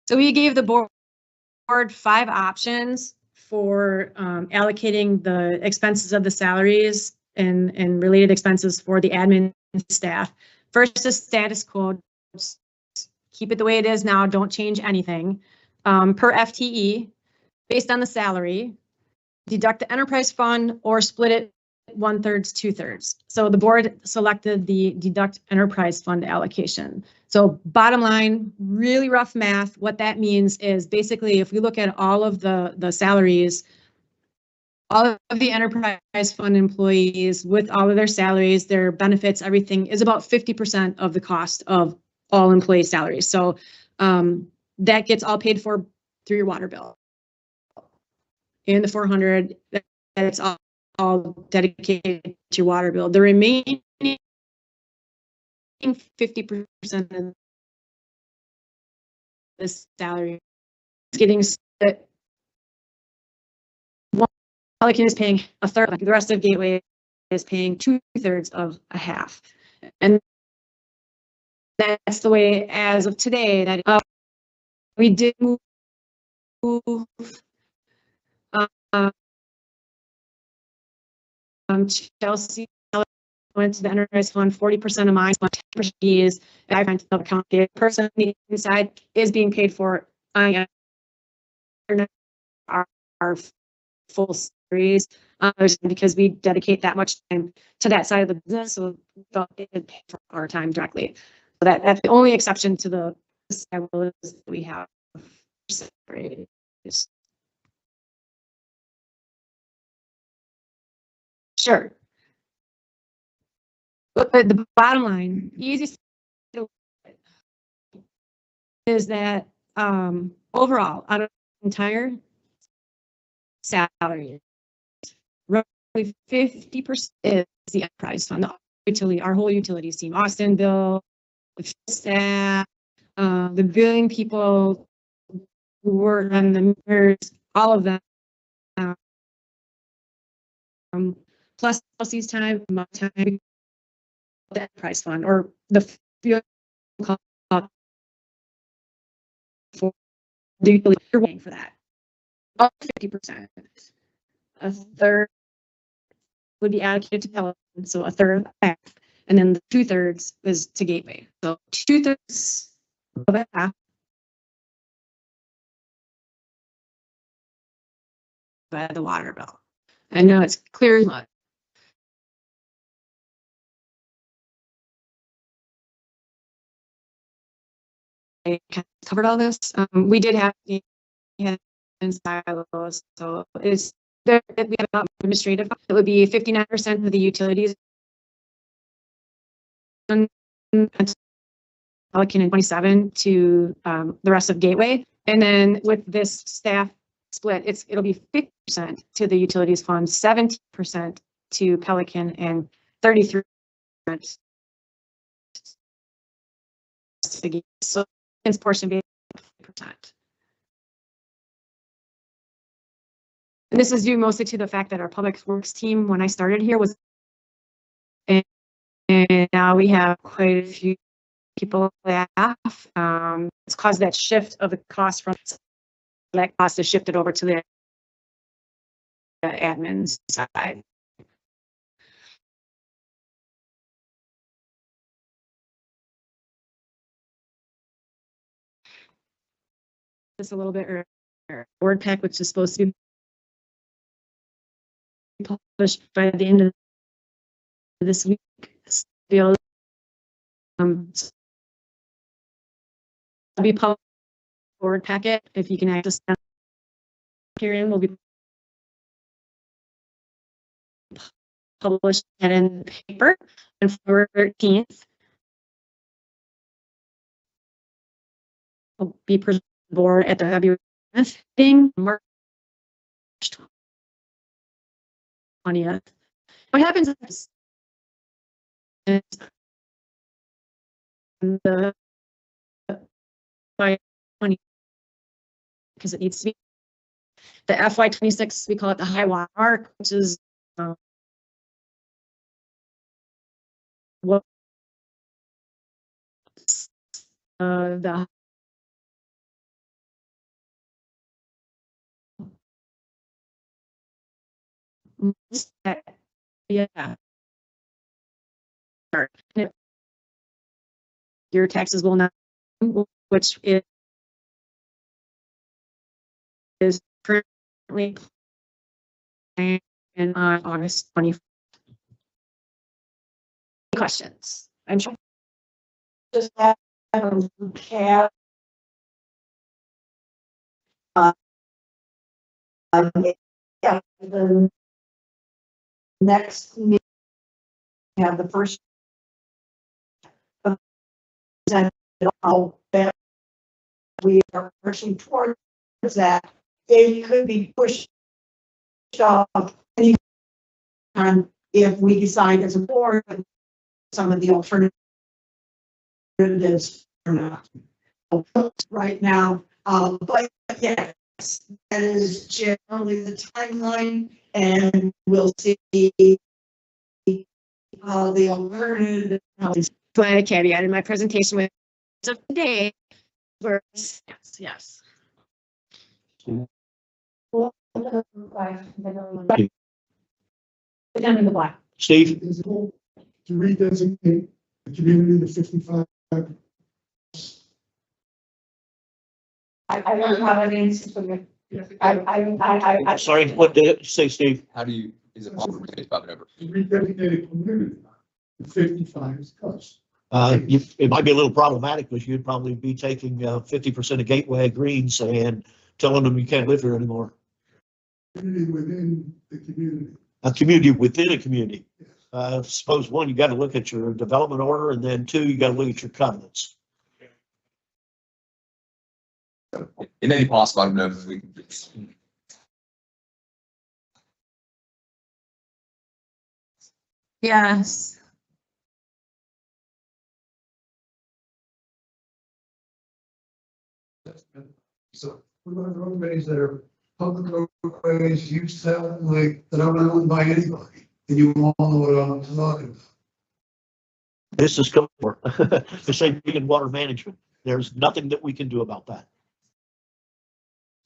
So we gave the board 5 options for allocating the expenses of the salaries and related expenses for the admin staff. First is status quo. Just keep it the way it is now. Don't change anything. Per FTE, based on the salary, deduct the enterprise fund or split it 1/3, 2/3. So the board selected the deduct enterprise fund allocation. So bottom line, really rough math, what that means is basically if we look at all of the salaries, all of the enterprise fund employees with all of their salaries, their benefits, everything is about 50% of the cost of all employee salaries. So that gets all paid for through your water bill. And the 400, that's all dedicated to your water bill. The remaining 50% of the salary is getting split Pelican is paying a third, the rest of Gateway is paying 2/3 of a half. And that's the way as of today that we did move Chelsea went to the enterprise fund, 40% of mine, 10% is I find the account. The person inside is being paid for our full series because we dedicate that much time to that side of the business, so we felt it would pay for our time directly. So that's the only exception to the silos we have separated. Sure. But the bottom line, easiest is that overall, out of the entire salary, roughly 50% is the enterprise fund, the utility, our whole utilities team, Austinville, the staff, the billing people who work on the meters, all of them. Plus Chelsea's time, my time, the enterprise fund, or the for the utility, you're paying for that. Up to 50%. A third would be allocated to Pelican, so a third back, and then the 2/3 is to Gateway. So 2/3 of it half by the water bill. I know it's clear as mud. I kind of covered all this. We did have the silos, so it's there. We have administrative. It would be 59% of the utilities. Pelican and 27 to the rest of Gateway, and then with this staff split, it'll be 50% to the utilities fund, 70% to Pelican, and 33%. So its portion being 50%. And this is due mostly to the fact that our public works team, when I started here, was, and now we have quite a few people staff. It's caused that shift of the cost from that cost is shifted over to the admin side. Just a little bit earlier. Word pack, which is supposed to be published by the end of this week. Still, be published word packet. If you can access that, herein will be published in the paper on February 13th. Will be presented to the board at the February meeting, March 20th. What happens is the FY20, because it needs to be the FY26, we call it the high water mark, which is what the yeah. Your taxes will not, which is currently in August 24th. Questions? I'm sure. Just have a recap. Yeah, the next meeting, have the first all that we are pushing towards that. It could be pushed off any time if we decide as a board some of the alternatives or not right now. But yeah, That is generally the timeline, and we'll see how the alternative. Put a caveat in my presentation with of today. Where Yes. Down in the black. Steve? Is it all to redesignate the community to 55? I don't have an answer for you. I. Sorry, what did it say, Steve? How do you, is it possible to get about November? To redesignate a community to 55 is cost. It might be a little problematic because you'd probably be taking 50% of Gateway Greens and telling them you can't live here anymore. Community within the community. A community within a community. Suppose one, you got to look at your development order, and then two, you got to look at your covenants. It may be possible, I don't know if we can. Yes. So we're going to roadways that are public roadways, use that like that aren't owned by anybody. And you all know what I'm talking about. This is code for the same thing in water management. There's nothing that we can do about that.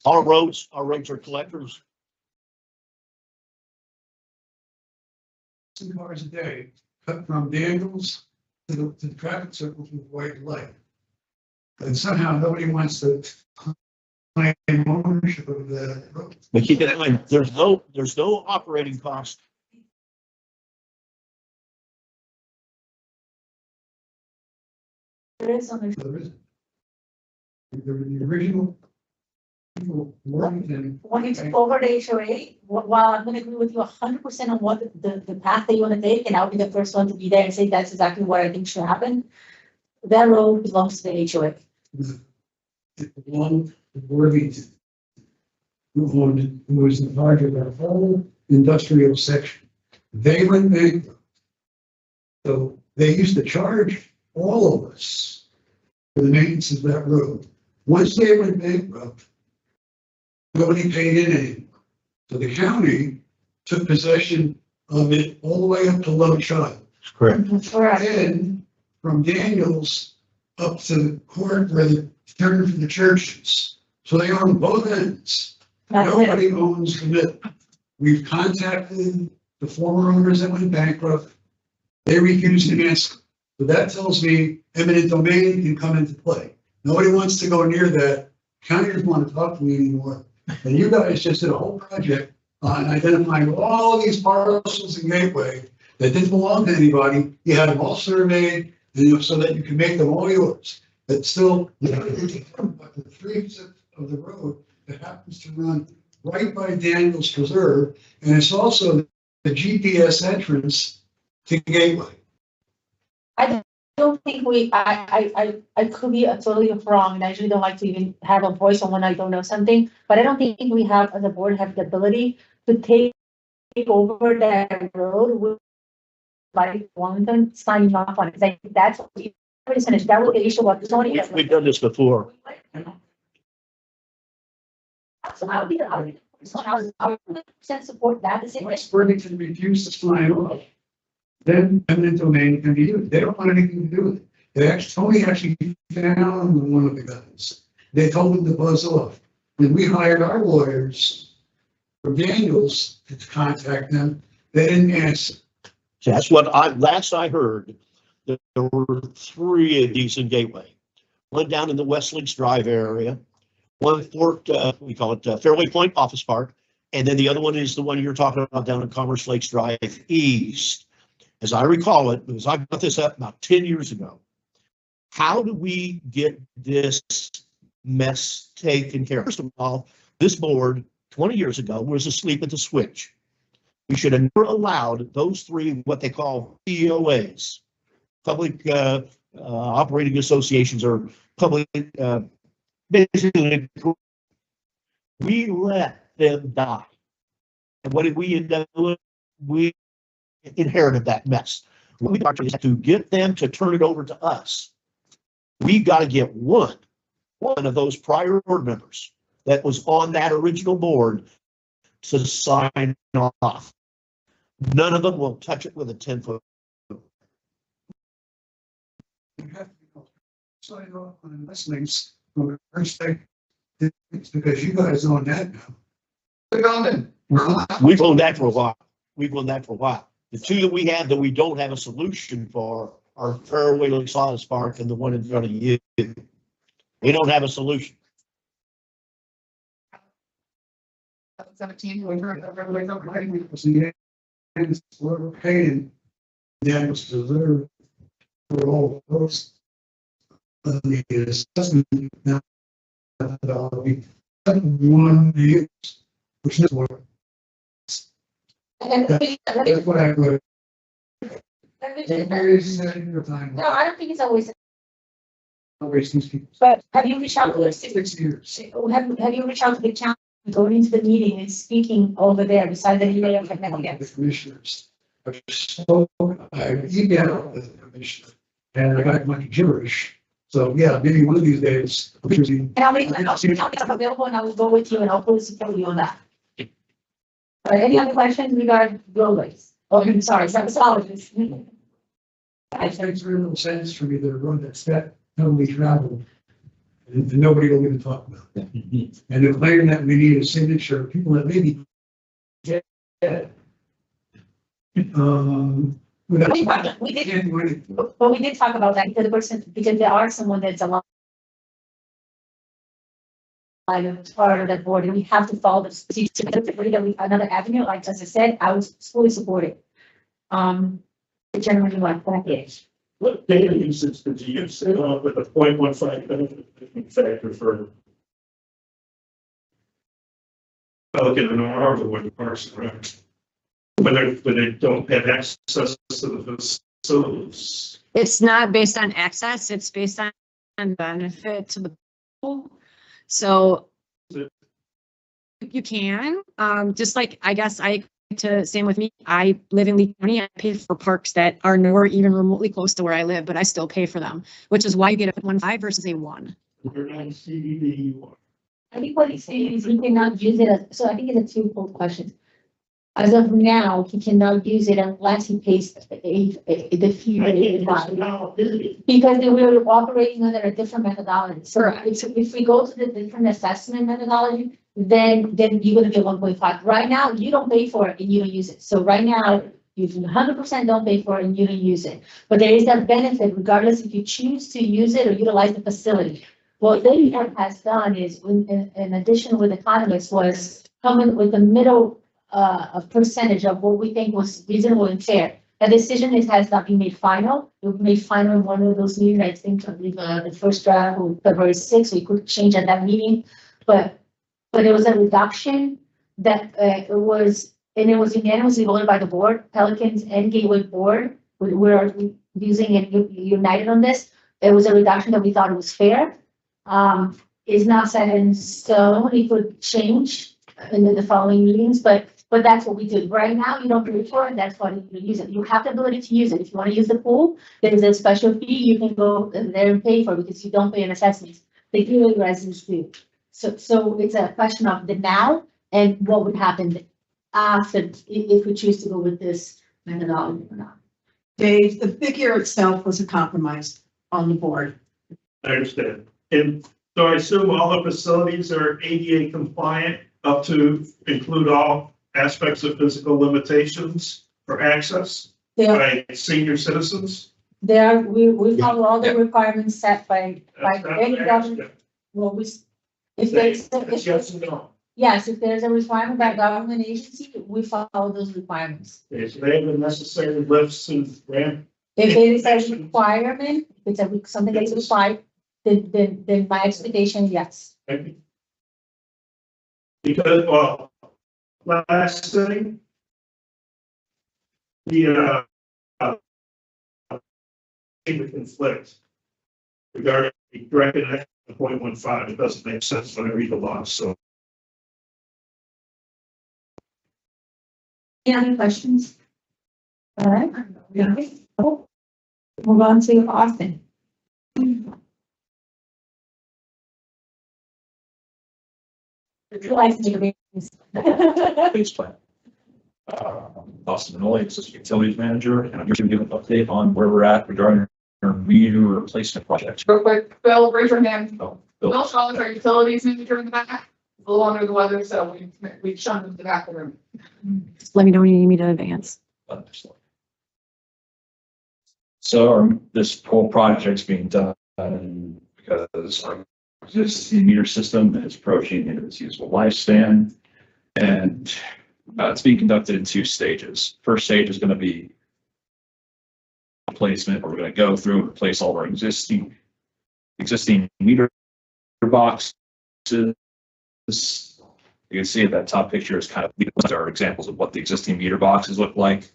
Our roads are collectors. 2 cars a day, cut from Daniels to the traffic circle to White Light. And somehow nobody wants to claim ownership of the road. But keep in mind, there's no operating cost. There is on the. There isn't. The original people weren't in. When it's over the HOA, while I'm gonna agree with you 100% on what the path that you wanna take, and I'll be the first one to be there and say that's exactly what I think should happen. That road belongs to the HOA. It belonged to Worthington. Who owned it, who was in charge of that whole industrial section. They went bankrupt. So they used to charge all of us for the maintenance of that road. Once they went bankrupt, nobody paid in anymore. So the county took possession of it all the way up to Low Child. Correct. And from Daniels up to the court where the turn for the churches. So they own both ends. That's it. Nobody owns the middle. We've contacted the former owners that went bankrupt. They refused to answer. So that tells me eminent domain can come into play. Nobody wants to go near that. County doesn't want to talk to me anymore. And you guys just did a whole project on identifying all of these parcels in Gateway that didn't belong to anybody. You had them all surveyed, and so that you can make them all yours. But still, but the 3/6 of the road that happens to run right by Daniels Preserve, and it's also the GPS entrance to Gateway. I don't think I could be totally wrong, and I usually don't like to even have a voice on when I don't know something, but I don't think we have, as a board, have the ability to take over that road with like Wellington signing off on it, because I think that's what we finished. That was the issue about the zoning. We've done this before. So I would be, so I would support that, the same way. Once Worthington refused to sign off, then eminent domain can be used. They don't want anything to do with it. Tony actually found one of the guys. They told him to buzz off. And we hired our lawyers from Daniels to contact them. They didn't answer. So that's what last I heard, that there were 3 of these in Gateway. One down in the West Links Drive area, one Fort, we call it Fairway Point Office Park, and then the other one is the one you're talking about down in Commerce Lakes Drive East. As I recall it, because I got this up about 10 years ago. How do we get this mess taken care of? First of all, this board 20 years ago was asleep at the switch. We should have never allowed those 3, what they call POAs, public operating associations, or public, basically, we let them die. And what did we end up doing? We inherited that mess. What we got is to get them to turn it over to us. We got to get one of those prior board members that was on that original board to sign off. None of them will touch it with a 10-foot. Sign off on listings from the first thing, it's because you guys own that now. We've owned that for a while. We've owned that for a while. The two that we have that we don't have a solution for are Fairway Lake Sawdust Park and the one in front of you. We don't have a solution. 17, we heard that everybody's okay. See, and we're paying them to deliver for all those. The assessment now, we 1 year, which is what. And That's what I would. no, I don't think it's always, Always these people. but have you reached out to the 6 years. have you reached out to the county, going into the meeting and speaking over there beside the email from them? The commissioners are so, I emailed with the commissioner and I got my gibberish. So, yeah, maybe one of these days. And I'll make it available and I will go with you and I'll fully support you on that. Any other questions regarding roadways? Oh, I'm sorry, apologies. It makes real sense for me to run that step, nobody traveled. And nobody will even talk about it. And to claim that we need a signature, people that maybe. get it. Without. We did, Can't do anything. but we did talk about that because the person, because there are someone that's a lot. Part of that board, and we have to follow the procedure to agree that we, another avenue, like as I said, I was fully supported. The gentleman like that is. What data usage did you use with a 0.15 benefit factor for Pelican and Arbor when the parks are around? When they don't have access to the facilities? It's not based on access, it's based on benefit to the people. So you can, just like, I guess same with me, I live in Lee County, I pay for parks that are nowhere even remotely close to where I live, but I still pay for them, which is why you get a 1.5 versus a 1. We're not CDD, you are. I think what he's saying is he cannot use it as, so I think it's a twofold question. As of now, he cannot use it unless he pays the fee. Because we were operating under a different methodology. So if we go to the different assessment methodology, then you're gonna get 1.5. Right now, you don't pay for it and you don't use it. So right now, you 100% don't pay for it and you don't use it. But there is that benefit regardless if you choose to use it or utilize the facility. What they has done is, in addition with economists, was coming with the middle a percentage of what we think was reasonable and fair. The decision has not been made final. It was made final in one of those meetings. I think the first draft was February 6th. We could change at that meeting, but it was a reduction that it was unanimously voted by the board. Pelicans and Gateway board we're using and united on this. It was a reduction that we thought it was fair. It's not set in stone. It could change in the following meetings, but that's what we did. Right now, you don't pay for it, that's why you use it. You have the ability to use it. If you want to use the pool, there's a special fee, you can go there and pay for it because you don't pay an assessment. The Gateway residents do. So it's a question of the now and what would happen after, if we choose to go with this methodology or not. Dave, the figure itself was a compromise on the board. I understand. And so I assume all the facilities are ADA compliant up to include all aspects of physical limitations for access by senior citizens? We follow all the requirements set by any government. Well, if there's, Yes and no. yes, if there's a requirement by government agency, we follow those requirements. Okay, so they have the necessary lifts and ramp. If it is a requirement, if it's something that is required, then my expectation, yes. Because, well, last thing, the conflict regarding the direct connection to 0.15, it doesn't make sense when I read the law, so. Any other questions? All right. Move on to Austin. Base plan. Austin Manoli, Assistant Utilities Manager, and I'm here to give an update on where we're at regarding our meter replacement project. Real quick, Bill, raise your hand. Oh, Bill. Bill Shaw is our utilities manager in the back. A little under the weather, so we shunned him to the back of the room. Just let me know when you need me to advance. So this whole project's being done because our existing meter system is approaching its useful lifespan. And it's being conducted in 2 stages. First stage is going to be replacement, where we're going to go through and replace all of our existing meter boxes. You can see at that top picture is kind of these are examples of what the existing meter boxes look like.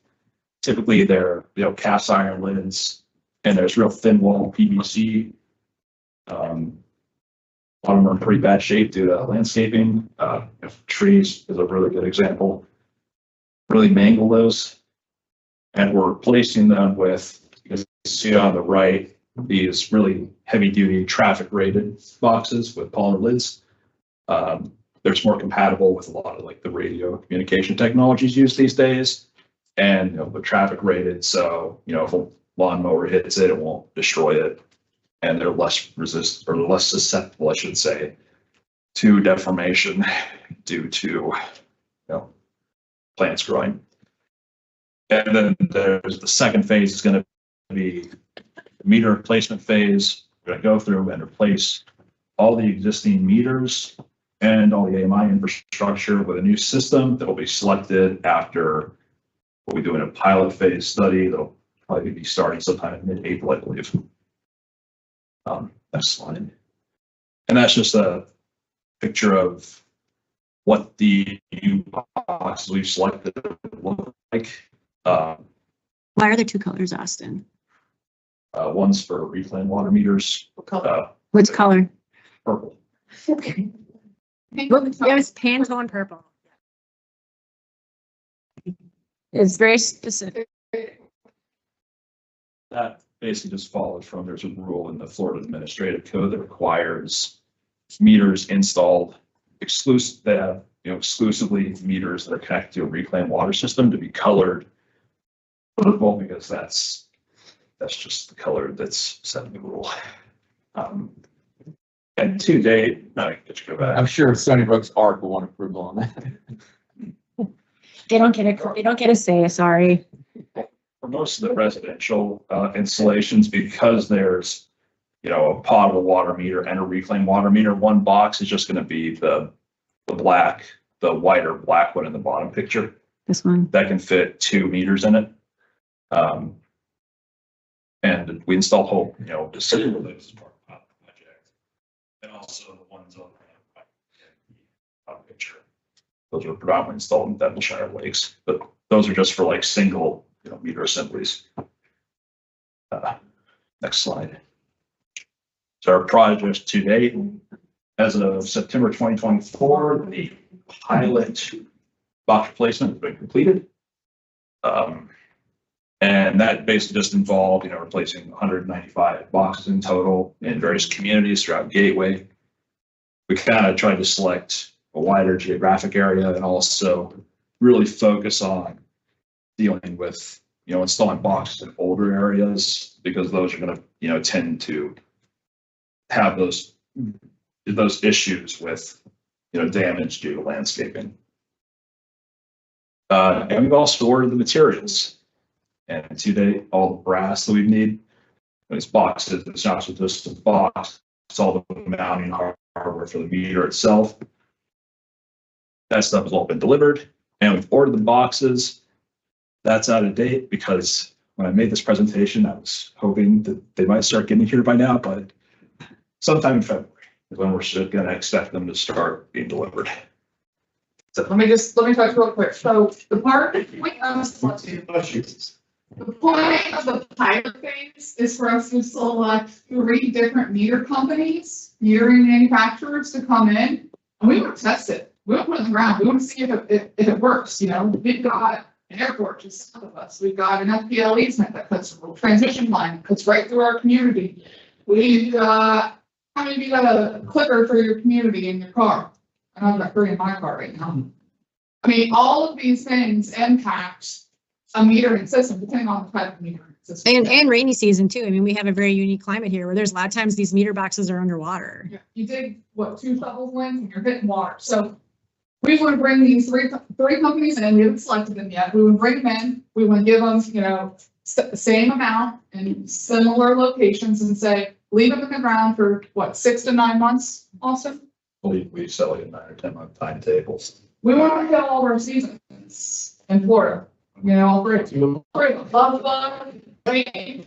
Typically, they're cast iron lids, and there's real thin wall PVC. A lot of them are in pretty bad shape due to landscaping. Trees is a really good example. Really mangle those, and we're replacing them with, you can see on the right, these really heavy-duty traffic-rated boxes with polymer lids. They're more compatible with a lot of like the radio communication technologies used these days, and they're traffic rated, so if a lawnmower hits it, it won't destroy it, and they're less susceptible, I should say, to deformation due to plants growing. And then there's the second phase is going to be the meter replacement phase. We're going to go through and replace all the existing meters and all the AMI infrastructure with a new system that will be selected after we'll be doing a pilot phase study that'll probably be starting sometime in mid-April, I believe. Next slide. And that's just a picture of what the new boxes we've selected look like. Why are there 2 colors, Austin? One's for reclaimed water meters. What's color? Purple. It was Pantone purple. It's very specific. That basically just follows from, there's a rule in the Florida Administrative Code that requires meters installed exclusively meters that are connected to a reclaimed water system to be colored purple, because that's just the color that's set in the rule. And to date, I get you go back. I'm sure Stony Brook's ARC will want approval on that. They don't get a say, sorry. For most of the residential installations, because there's a potable water meter and a reclaimed water meter, one box is just going to be the wider black one in the bottom picture. This one. That can fit 2 meters in it. And we installed whole, decision relays as part of the project. And also the ones on the picture. Those are predominantly installed in Devonshire Lakes, but those are just for like single, meter assemblies. Next slide. So our project to date, as of September 2024, the pilot box replacement has been completed. And that basically just involved, replacing 195 boxes in total in various communities throughout Gateway. We kind of tried to select a wider geographic area and also really focus on dealing with, installing boxes in older areas, because those are going to, tend to have those issues with, damage due to landscaping. And we've also ordered the materials. And to date, all the brass that we need, these boxes, it's not just a box, it's all the mounting hardware for the meter itself. That stuff has all been delivered, and we've ordered the boxes. That's out of date, because when I made this presentation, I was hoping that they might start getting here by now, but sometime in February is when we're going to expect them to start being delivered. So let me touch real quick. So the point of the pilot phase is for us to select 3 different meter companies, metering manufacturers to come in, and we want to test it. We want to put it on the ground. We want to see if it works. We've got an airport just south of us. We've got an FPL easement that cuts a transmission line, cuts right through our community. We've got, how many of you got a clicker for your community in your car? and I've got 3 in my car right now. I mean, all of these things impact a metering system, depending on the type of metering system. And rainy season too. I mean, we have a very unique climate here where there's a lot of times these meter boxes are underwater. Yeah, you dig, what, 2 shovels length and you're hitting water. So we want to bring these three companies in. We haven't selected them yet. We would bring them in. We want to give them, you know, same amount in similar locations and say, leave them in the ground for what, 6 to 9 months, Austin? We sell it in 9 or 10 month timetables. We want to kill all of our seasons in Florida. You know, all three. Love, and hurricane.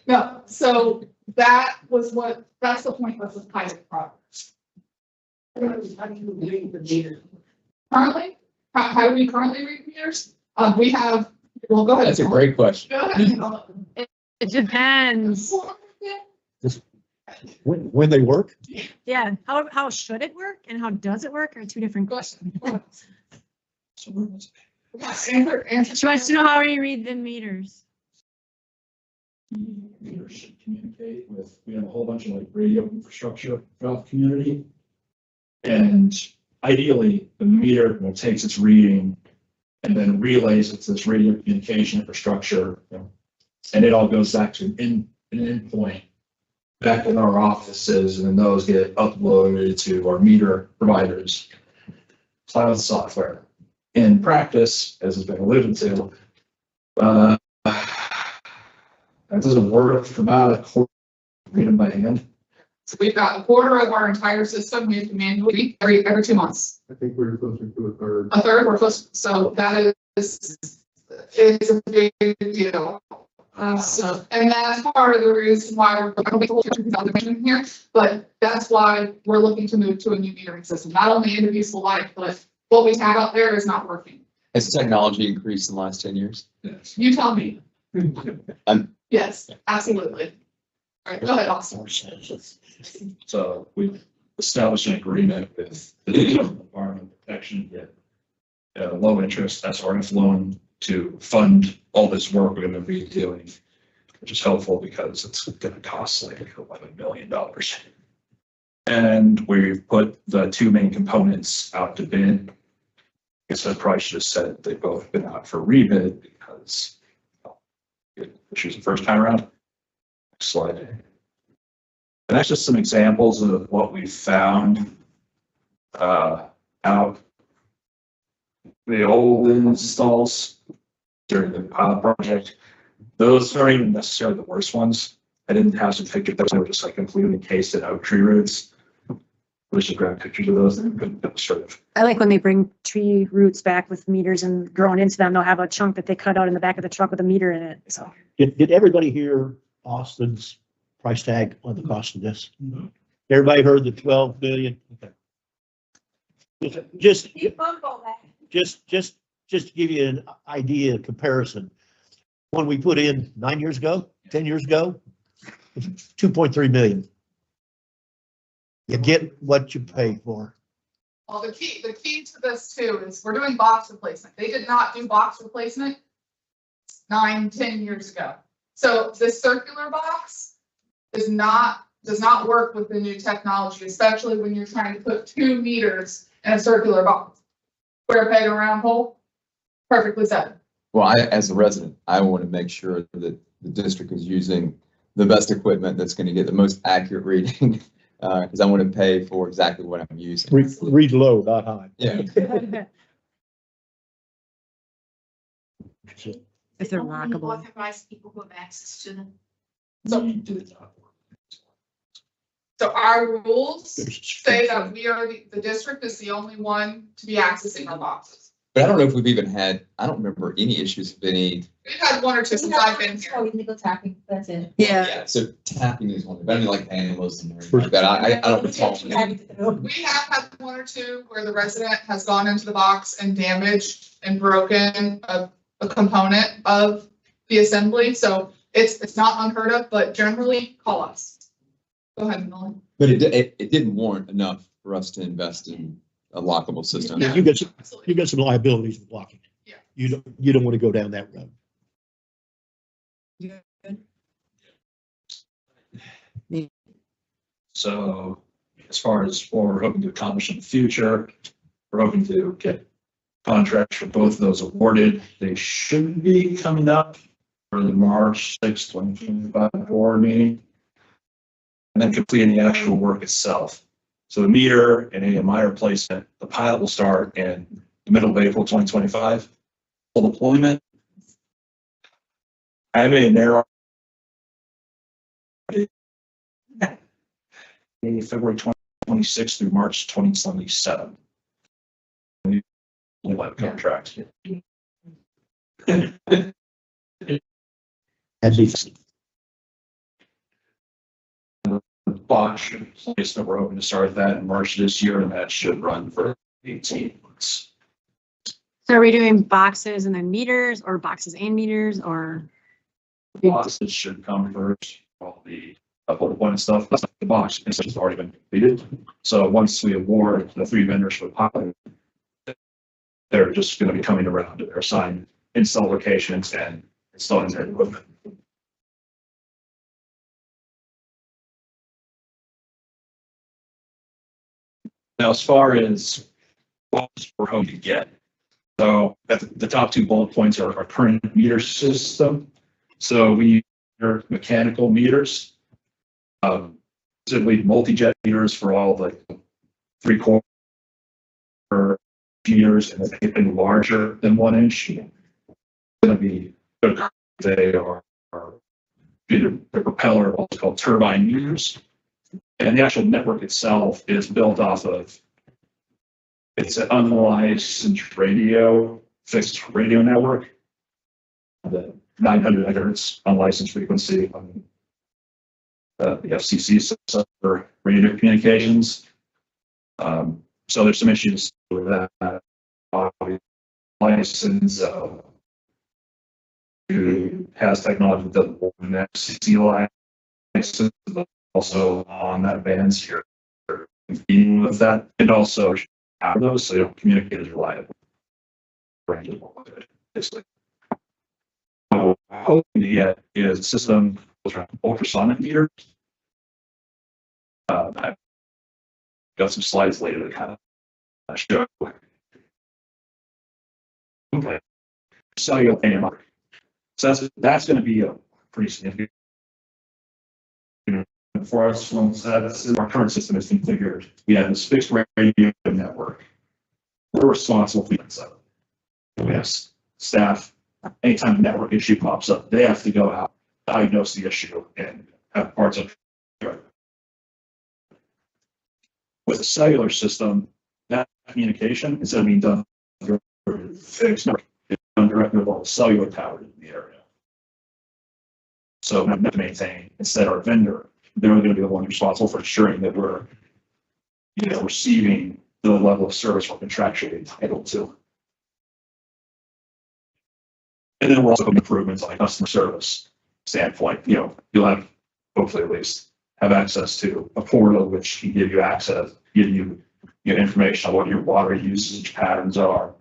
No, so that's the point of the pilot project. Currently, how do we currently read meters? We have, well, go ahead. That's a great question. Go ahead. It depends. When they work, Yeah. How should it work and how does it work are two different questions. Answer. She wants to know how we read the meters. Meters should communicate with, we have a whole bunch of like radio infrastructure throughout the community. And ideally, the meter takes its reading and then relays it to this radio communication infrastructure. And it all goes back to an endpoint back in our offices, and then those get uploaded to our meter providers. Cloud software. In practice, as has been alluded to, that doesn't work for about a quarter, read them by hand. So we've got a quarter of our entire system. We have to manually read every 2 months. I think we're closer to a third. A third, we're close. So that is a big deal. So, and that's part of the reason why we're going to whole information here, but that's why we're looking to move to a new metering system, not only into useful life, but what we have out there is not working. Has technology increased in the last 10 years? You tell me. Um, Yes, absolutely. All right, go ahead, Austin. So we've established an agreement with the Department of Environmental Protection, low interest SRF loan to fund all this work we're going to be doing, which is helpful because it's going to cost like $11 million. And we've put the 2 main components out to bid. I guess I probably should have said they've both been out for rebid because issues the first time around. Next slide. And that's just some examples of what we found out the old installs during the pilot project. Those aren't even necessarily the worst ones. I didn't have some pictures. They were just like completely encased in oak tree roots. We should grab pictures of those. Sort of. I like when they bring tree roots back with meters and growing into them, they'll have a chunk that they cut out in the back of the truck with a meter in it. So did everybody hear Austin's price tag on the cost of this? Everybody heard the 12 billion? Okay. Just to give you an idea of comparison, when we put in 9 years ago, 10 years ago, it's 2.3 million. You get what you pay for. Well, the key to this too is we're doing box replacement. They did not do box replacement 9-10 years ago. So this circular box does not work with the new technology, especially when you're trying to put 2 meters in a circular box. Square peg, round hole, perfectly set. Well, as a resident, I want to make sure that the district is using the best equipment that's going to get the most accurate reading. Because I want to pay for exactly what I'm using. Read low, not high. Yeah. if they're lockable. Authorized people who have access to them. So our rules say that we are, the district is the only one to be accessing our boxes. But I don't know if we've even had, I don't remember any issues with any. We've had 1 or 2 since I've been here. Illegal tapping, that's it. Yeah. So tapping is one, but I mean like animals and everything like that. I don't recall. We have had 1 or 2 where the resident has gone into the box and damaged and broken a component of the assembly. So it's not unheard of, but generally call us. Go ahead, Nolan. But it didn't warrant enough for us to invest in a lockable system. Yeah. You got some liabilities with locking. Yeah. You don't want to go down that road. So as far as what we're hoping to accomplish in the future. We're hoping to get contracts for both of those awarded. They should be coming up for the March 6th, 2025 board meeting. And then completing the actual work itself. So the meter and AMI replacement, the pilot will start in the middle of April 2025. Full deployment. I have a narrow February 2026 through March 2027. We have contract. Bosch replacement, we're hoping to start that in March this year, and that should run for 18 months. So are we doing boxes and then meters, or boxes and meters, or? Boxes should come first, all the deployment stuff, the box has already been completed. So once we award the 3 vendors for the pilot, they're just going to be coming around to their assigned install locations and installing their equipment. Now, as far as what we're hoping to get, so the top 2 bullet points are our current meter system. So we use mechanical meters, specifically multi-jet meters for all the 3/4 meters, and anything larger than 1 inch. It's going to be, they are the propeller, also called turbine meters. And the actual network itself is built off of, it's an unlicensed fixed radio network. The 900 megahertz unlicensed frequency on the FCC system for radio communications. So there's some issues with that. License who has technology that doesn't work in the FCC license, but also on that band, so you're competing with that, and also have those so you don't communicate as reliable. Basically. What we're hoping to get is a system with ultrasonic meter. I've got some slides later that kind of show. Okay. Cellular AMI. So that's going to be a pretty significant. For us, once our current system is configured, we have this fixed radio network. We're responsible for that. We have staff. Anytime a network issue pops up, they have to go out, diagnose the issue, and have parts of it. With a cellular system, that communication is being done through fixed network, done directly with all the cellular towers in the area. So we have to maintain, instead our vendor, they're going to be the one responsible for ensuring that we're, receiving the level of service we're contractually entitled to. And then we're also making improvements on a customer service standpoint. You'll have, hopefully at least, have access to a portal which can give you access, give you information on what your water usage patterns are.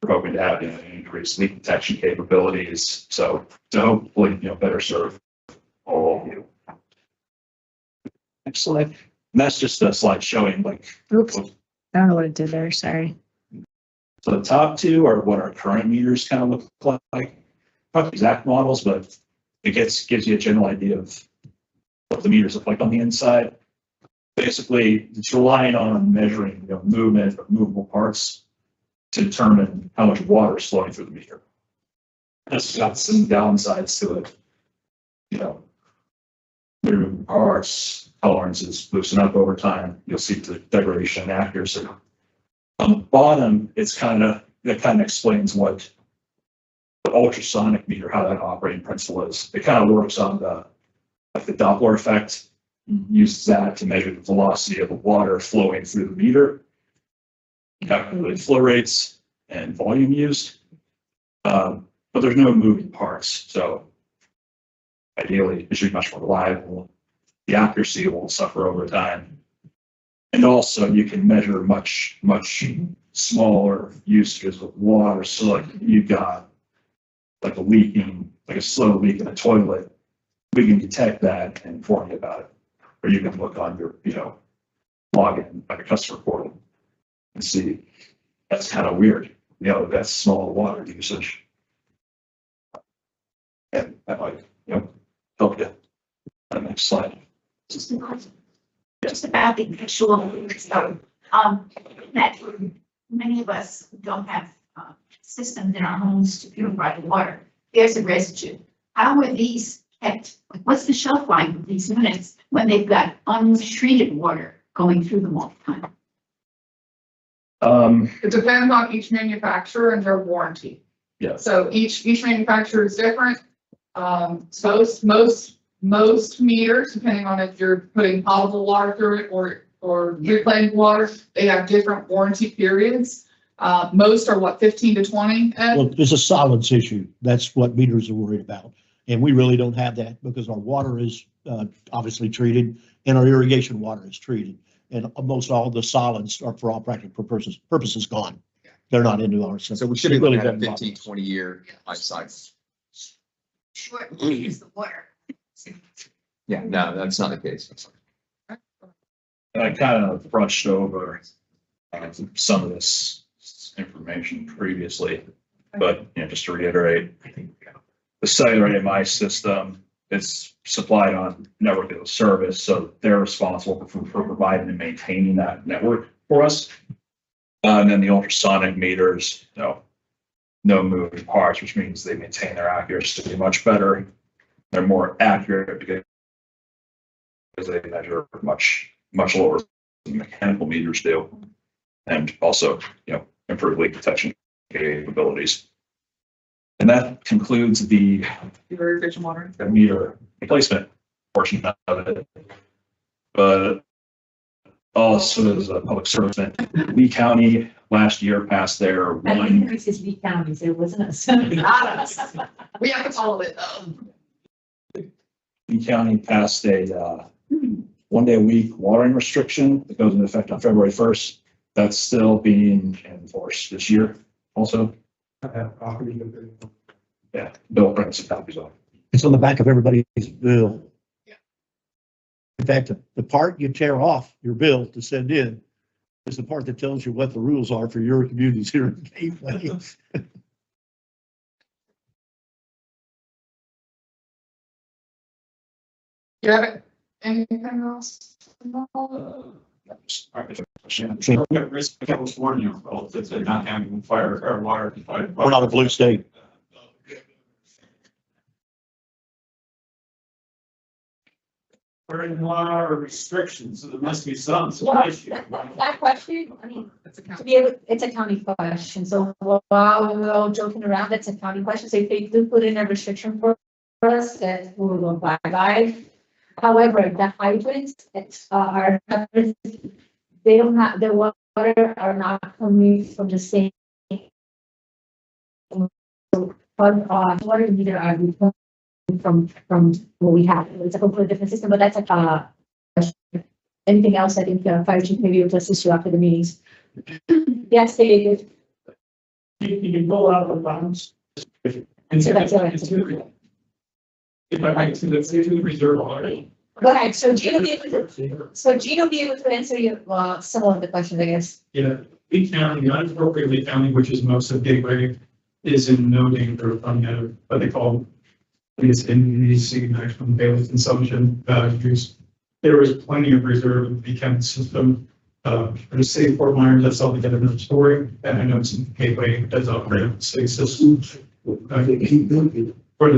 We're hoping to have increased leak detection capabilities. So to hopefully better serve all of you. Next slide. And that's just a slide showing Oops, I don't know what it did there, sorry. So the top 2 are what our current meters kind of look like. Not exact models, but it gives you a general idea of what the meters look like on the inside. Basically, it's relying on measuring movement of movable parts to determine how much water is flowing through the meter. That's got some downsides to it. Moving parts, tolerances loosen up over time. You'll see the degradation and accuracy. On the bottom, that kind of explains what the ultrasonic meter, how that operating principle is. It kind of works on the Doppler effect, uses that to measure the velocity of the water flowing through the meter, calculate flow rates and volume used. But there's no moving parts, so ideally it should be much more reliable. The accuracy won't suffer over time. And also you can measure much smaller usages of water. So you've got a slow leak in a toilet, we can detect that and inform you about it. Or you can look on your, log in like a customer portal and see. That's kind of weird, you know, that's small water usage. And that might, you know, help you. Next slide. Just about the actual, so, that many of us don't have, systems in our homes to purify the water. There's a residue. How are these kept? What's the shelf life of these units when they've got untreated water going through them all the time? It depends on each manufacturer and their warranty. Yeah. So each manufacturer is different. Most meters, depending on if you're putting potable water through it or reclaimed water, they have different warranty periods. Most are what, 15 to 20, Ed? Well, it's a solids issue. That's what meters are worried about. And we really don't have that because our water is obviously treated and our irrigation water is treated. And almost all the solids are, for all practical purposes gone. They're not into our system. So we should be It really looking at a doesn't 15, 20-year life cycle. Short use the water. Yeah, no, that's not the case. I kind of brushed over some of this information previously, but you know, just to reiterate, the cellular AMI system is supplied on network as a service, so they're responsible for providing and maintaining that network for us. And then the ultrasonic meters, no moving parts, which means they maintain their accuracy much better. They're more accurate because they measure much lower than mechanical meters do, and also, improve leak detection capabilities. And that concludes the Irrigation water. meter replacement portion of it. But also as a public service, Lee County last year passed their one. This is Lee County, so it wasn't us. We have to follow it though. Lee County passed a 1 day a week watering restriction that goes into effect on February 1st. That's still being enforced this year also. Yeah, Bill prints some copies off. It's on the back of everybody's bill. In fact, the part you tear off your bill to send in is the part that tells you what the rules are for your communities here in Gateway. You have it? Anything else? Risk of California, relative to not having fire or water. We're not a blue state. We're in law or restrictions, so there must be some issue. That question, I mean, That's a to count. be able, it's a county question, so while we're all joking around, it's a county question, so if they do put in a restriction for us, that we will abide by. However, the hydrants that are, they don't have, the water are not coming from the same. But, water meter are from what we have, it's a completely different system, but that's a, anything else I think fire chief may be able to assist you after the meetings. Yes, they did. You can pull out the bounds. So that's your answer. If I might, to the reserve already. Go ahead, so Gino be able to answer you, some of the questions, I guess. Yeah, Lee County, the unincorporated Lee County, which is most of Gateway, is in no danger from what they call, I guess, NEC, maximum daily consumption values. There is plenty of reserve in the Lee County system. For the city of Fort Myers, that's all together another story, and I know it's in Gateway does operate the city system. For the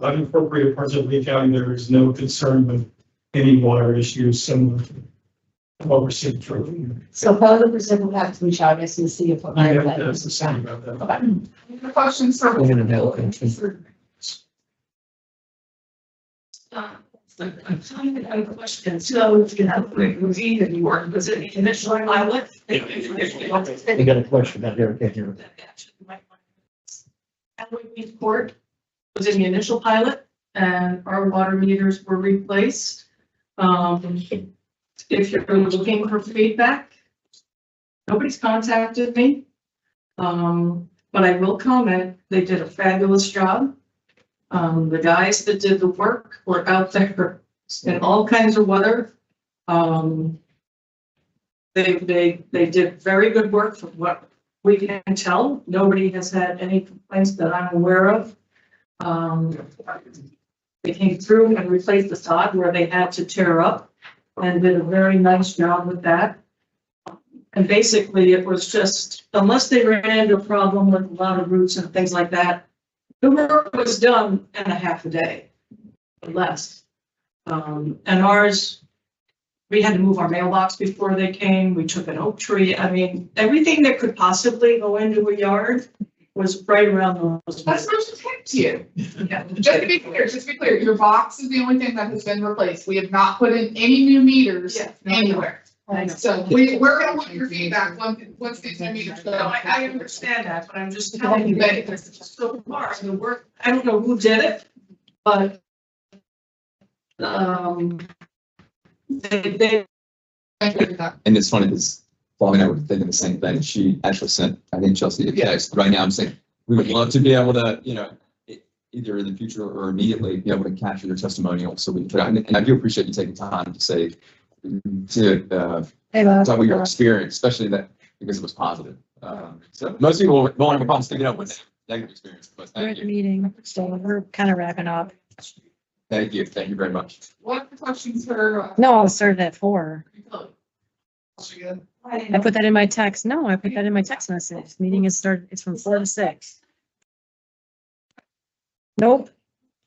unincorporated parts of Lee County, there is no concern with any water issues similar to what we're seeing through. So Pelham Preserve will have to reach out to the city of Fort Myers. That's the same about that. Okay. The questions for. I'm trying to have a question. So, read and you weren't, was it the initial pilot? You got a question about here, can't hear. Port was in the initial pilot and our water meters were replaced. If you're looking for feedback, nobody's contacted me. But I will comment, they did a fabulous job. The guys that did the work were out there in all kinds of weather. They did very good work from what we can tell. Nobody has had any complaints that I'm aware of. They came through and replaced the sod where they had to tear up and did a very nice job with that. And basically it was just, unless they ran into a problem with a lot of roots and things like that, the work was done in a half a day or less. And ours, we had to move our mailbox before they came. We took an oak tree. I mean, everything that could possibly go into a yard was right around those. That's not just hip to you. Just to be clear, your box is the only thing that has been replaced. We have not put in any new meters Yeah. anywhere. I know. So we're gonna want your feedback once these new meters go. No, I understand that, but I'm just telling you that so far, the work, I don't know who did it, but they And it's funny because Paul and I were thinking the same thing. She actually sent, I think Chelsea, a text. Right now I'm saying, we would love to be able to, either in the future or immediately be able to capture your testimonial. So we can put out, and I do appreciate you taking time to say, Hey, Bob. talk about your experience, especially that, because it was positive. So most people won't have a problem sticking up with negative experience, but We're at thank the you. meeting, so we're kind of wrapping up. Thank you. Thank you very much. What are the questions for? No, I'll start at 4. Good. I put that in my text. No, I put that in my text message. Meeting is it's from 4 to 6. Nope.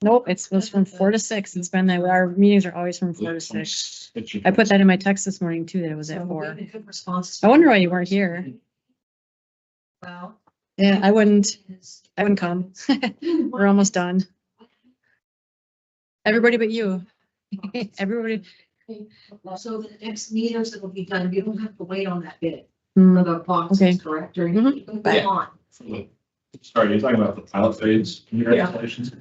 It was from 4 to 6. It's been that our meetings are always from 4 to 6. I put that in my text this morning too, that it was at 4. I wonder why you weren't here. Well. Yeah, I wouldn't come. We're almost done. Everybody but you. Everybody. So the next meters that will be done, you don't have to wait on that bid Hmm, for the boxes, Okay. correct? Or Mhm. you can go on. Sorry, you're talking about the pilot phase Yeah. installations?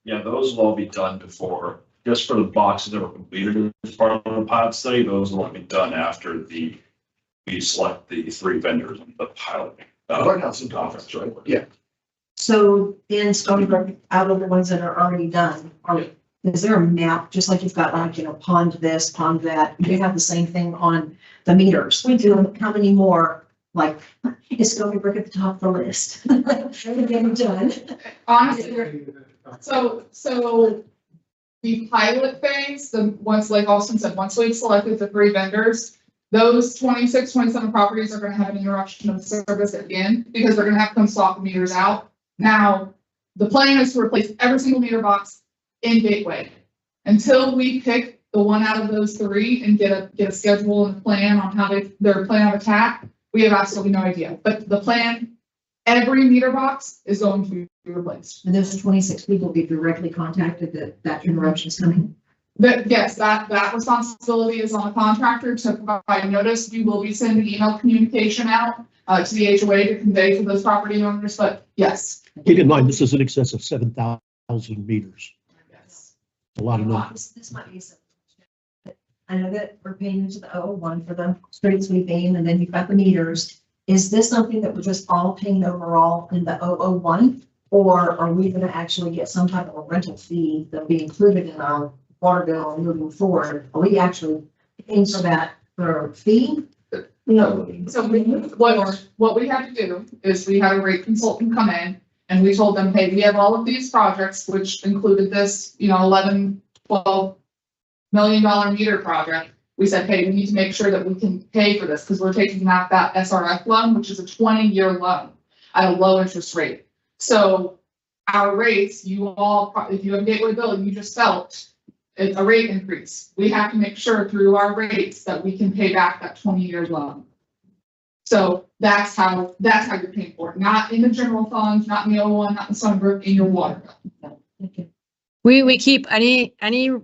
Yeah, those will all be done before, just for the boxes that were completed as part of the pilot study, those will all be done after we select the 3 vendors in the pilot. Conference, right? Yeah. So in Stony Brook, out of the ones that are already done, is there a map, just like you've got like, pond this, pond that, you have the same thing on the meters? We do, how many more, like, is Stony Brook at the top of the list? Getting done. Honestly, so the pilot phase, once, like Austin said, once we've selected the 3 vendors, those 26, 27 properties are gonna have an interruption of service at the end because they're gonna have to come swap the meters out. Now, the plan is to replace every single meter box in Gateway. Until we pick the one out of those 3 and get a schedule and a plan on how their plan of attack, we have absolutely no idea. But the plan, every meter box is going to be replaced. And those 26 people will be directly contacted that interruption is coming. Yes, that responsibility is on the contractor to provide notice. We will be sending email communication out to the HOA to convey to those property owners, but yes. Keep in mind, this is in excess of 7,000 meters. Yes. A lot of numbers. This might be something. I know that we're paying into the 001 for the street sweeping, and then you've got the meters. Is this something that we're just all paying overall in the 001? Or are we gonna actually get some type of a rental fee that'll be included in our water bill moving forward? Are we actually paying for that for a fee? No, so what we had to do is we had a rate consultant come in and we told them, hey, we have all of these projects, which included this, $11, $12 million meter project. We said, hey, we need to make sure that we can pay for this because we're taking out that SRF loan, which is a 20-year loan at a low interest rate. So our rates, if you have a Gateway bill, you just felt it's a rate increase. We have to make sure through our rates that we can pay back that 20-year loan. So that's how you're paying for it, not in the general fund, not in the 01, not in Sunbrook, in your water bill. We keep any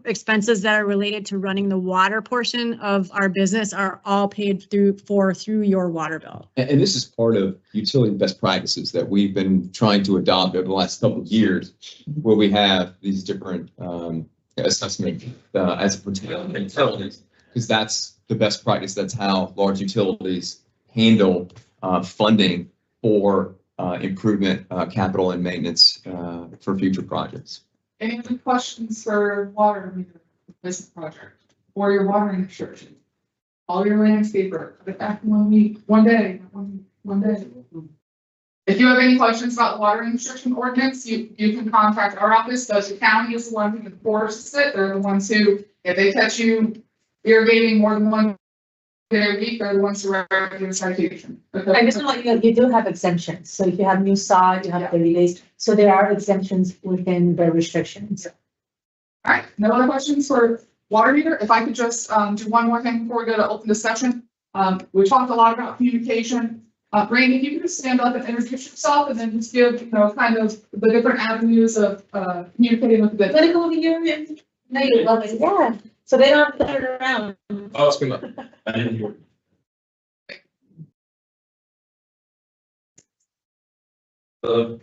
expenses that are related to running the water portion of our business are all paid through your water bill. And this is part of utility best practices that we've been trying to adopt over the last couple of years, where we have these different assessment as it pertains to utilities, because that's the best practice. That's how large utilities handle funding for improvement, capital and maintenance for future projects. Any other questions for water meter business project or your water infrastructure? call your landscaper, get back in 1 week, 1 day, one day. If you have any questions about the water restriction ordinance, you can contact our office. The county is the one who enforces it. They're the ones who, if they catch you irrigating more than 1 day a week, they're the ones who write you a citation. I just know you do have exemptions. So if you have new sod, you have 30 days. So there are exemptions within the restrictions. All right, no other questions for water meter? If I could just do one more thing before we go to open discussion. We talked a lot about communication. Randy, if you could just stand up and introduce yourself and then just give, kind of the different avenues of communicating with the. Let it go over here. No, you love it. Yeah. So they don't turn around. Oh, it's good. I didn't hear. All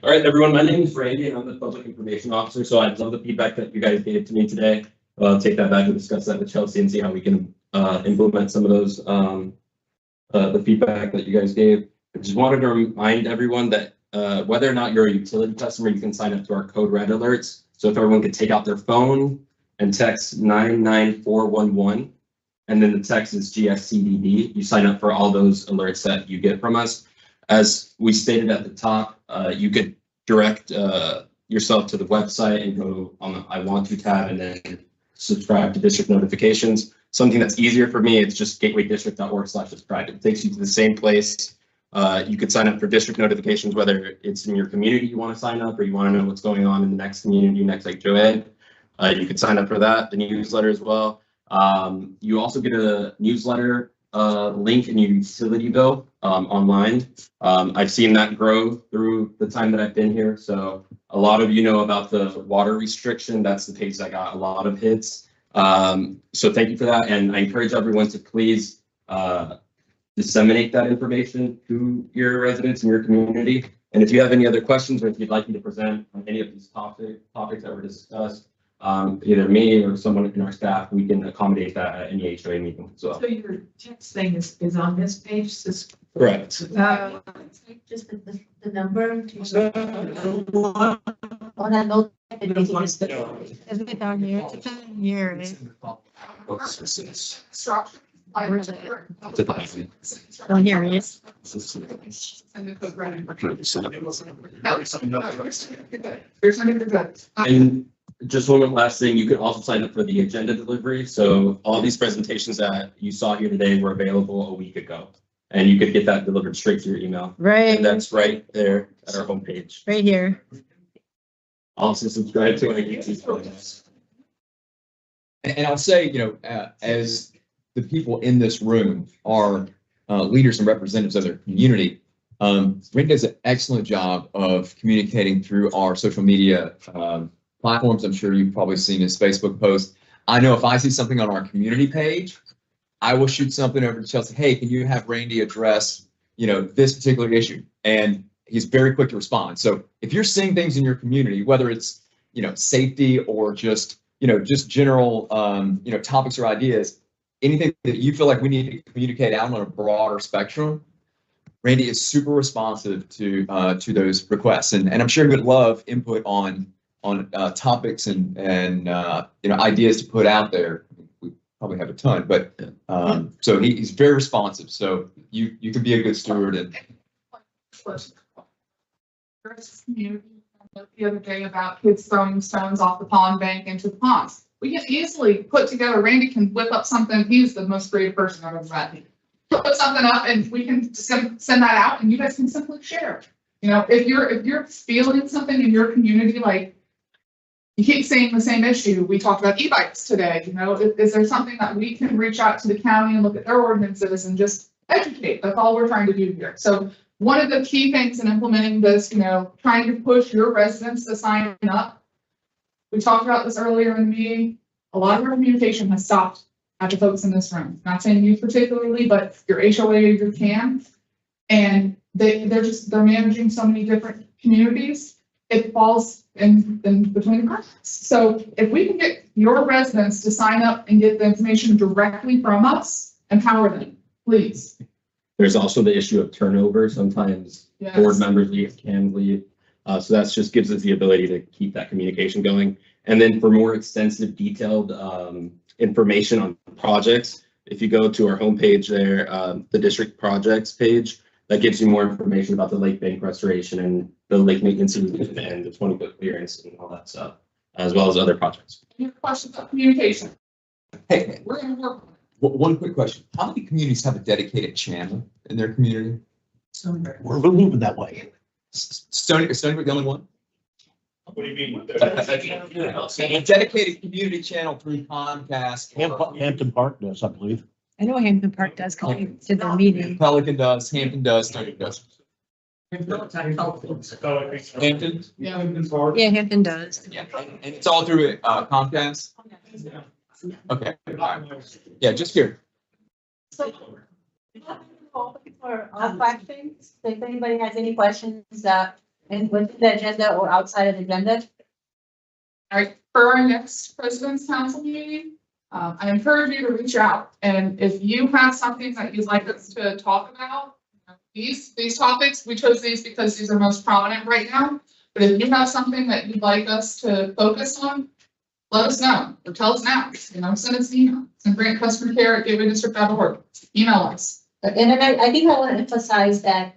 right, everyone, my name is Randy and I'm the public information officer. So I'd love the feedback that you guys gave to me today. I'll take that back and discuss that with Chelsea and see how we can implement some of those, the feedback that you guys gave. I just wanted to remind everyone that whether or not you're a utility customer, you can sign up to our code red alerts. So if everyone could take out their phone and text 99411, and then the text is GSCDD, you sign up for all those alerts that you get from us. As we stated at the top, you could direct yourself to the website and go on the I Want To tab and then subscribe to district notifications. Something that's easier for me, it's just gatewaydistrict.org/subscribe. It takes you to the same place. You could sign up for district notifications, whether it's in your community you want to sign up or you want to know what's going on in the next community, next like HOA. You could sign up for that, the newsletter as well. You also get a newsletter link in your utility bill online. I've seen that grow through the time that I've been here. So a lot of you know about the water restriction. That's the page that got a lot of hits. So thank you for that. And I encourage everyone to please disseminate that information to your residents in your community. And if you have any other questions or if you'd like me to present on any of these topics that were discussed, either me or someone in our staff, we can accommodate that at any HOA meeting as well. So your text thing is on this page, this. Correct. Just the number. On that note. Is it down here? It's down here. Structure. Where's it? Down here, yes. And the code red. There's something to that. And just one last thing, you can also sign up for the agenda delivery. So all these presentations that you saw here today were available a week ago. And you could get that delivered straight to your email. Right, And that's right there at our homepage. right here. Also subscribe to our YouTube. And I'll say, as the people in this room are leaders and representatives of their community, Randy does an excellent job of communicating through our social media platforms. I'm sure you've probably seen his Facebook post. I know if I see something on our community page, I will shoot something over to Chelsea. Hey, can you have Randy address, this particular issue? And he's very quick to respond. So if you're seeing things in your community, whether it's, safety or just general, topics or ideas, anything that you feel like we need to communicate out on a broader spectrum, Randy is super responsive to those requests. And I'm sure he would love input on topics and ideas to put out there. We probably have a ton, but so he's very responsive. So you can be a good steward and. The other day about kids throwing stones off the pond bank into the ponds. We can easily put together, Randy can whip up something, he's the most creative person I've ever met. Put something up and we can send that out and you guys can simply share. If you're feeling something in your community, like you keep seeing the same issue, we talked about e-bikes today, is there something that we can reach out to the county and look at their ordinances and just educate? That's all we're trying to do here. So one of the key things in implementing this, trying to push your residents to sign up. We talked about this earlier in the meeting. A lot of our communication has stopped at the folks in this room. Not saying you particularly, but your HOA, your CAM, and they're managing so many different communities. It falls in between the cracks. So if we can get your residents to sign up and get the information directly from us, empower them, please. There's also the issue of turnover. Sometimes Yes. board members leave, can leave. So that's just gives us the ability to keep that communication going. And then for more extensive, detailed information on projects, if you go to our homepage there, the district projects page, that gives you more information about the lake bank restoration and the lake maintenance and the 20-foot clearance and all that stuff, as well as other projects. Any questions about communication? Hey, We're gonna work on it. one quick question. How many communities have a dedicated channel in their community? We're moving that way. Stony Brook the only one? What do you mean? A dedicated community channel through Comcast. Hampton Park does, I believe. I know Hampton Park does come to the meeting. Pelican does, Hampton does, Stony Brook does. Hampton? Yeah. Yeah, Hampton does. Yeah, and it's all through Comcast? Okay, all right. Yeah, just here. So, for questions, so if anybody has any questions, and within the agenda or outside of the agenda, All right, for our next President's Council meeting, I encourage you to reach out, and if you have something that you'd like us to talk about, these topics, we chose these because these are most prominent right now, but if you have something that you'd like us to focus on, let us know, or tell us now, send us an email, and bring customercare@gatewaydistrict.org, email us. and then I think I want to emphasize that,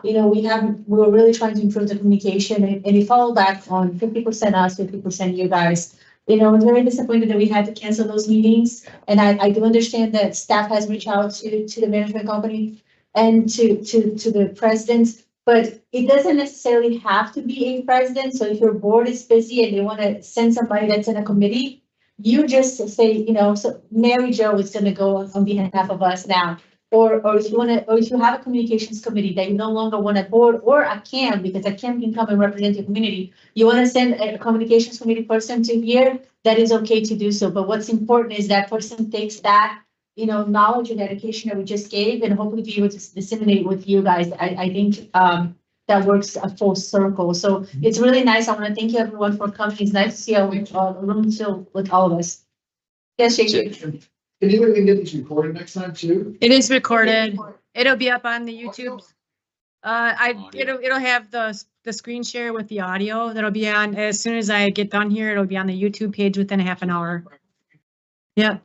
we're really trying to improve the communication and you follow back on 50% us, 50% you guys. I'm very disappointed that we had to cancel those meetings. And I do understand that staff has reached out to the management company and to the presidents, but it doesn't necessarily have to be a president. So if your board is busy and they want to send somebody that's in a committee, you just say, so Mary Jo is going to go on behalf of us now. Or if you have a communications committee that you no longer want a board or a CAM, because a CAM can come and represent your community, you want to send a communications committee person to here, that is okay to do so. But what's important is that person takes that, knowledge and education that we just gave and hopefully be able to disseminate with you guys. I think that works a full circle. So it's really nice. I want to thank you everyone for coming. It's nice to see a room filled with all of us. Yes, Shakespeare. Can you even get this recorded next time too? It is recorded. It'll be up on the YouTube. It'll have the screen share with the audio that'll be on, as soon as I get done here, it'll be on the YouTube page within a half an hour. Yeah.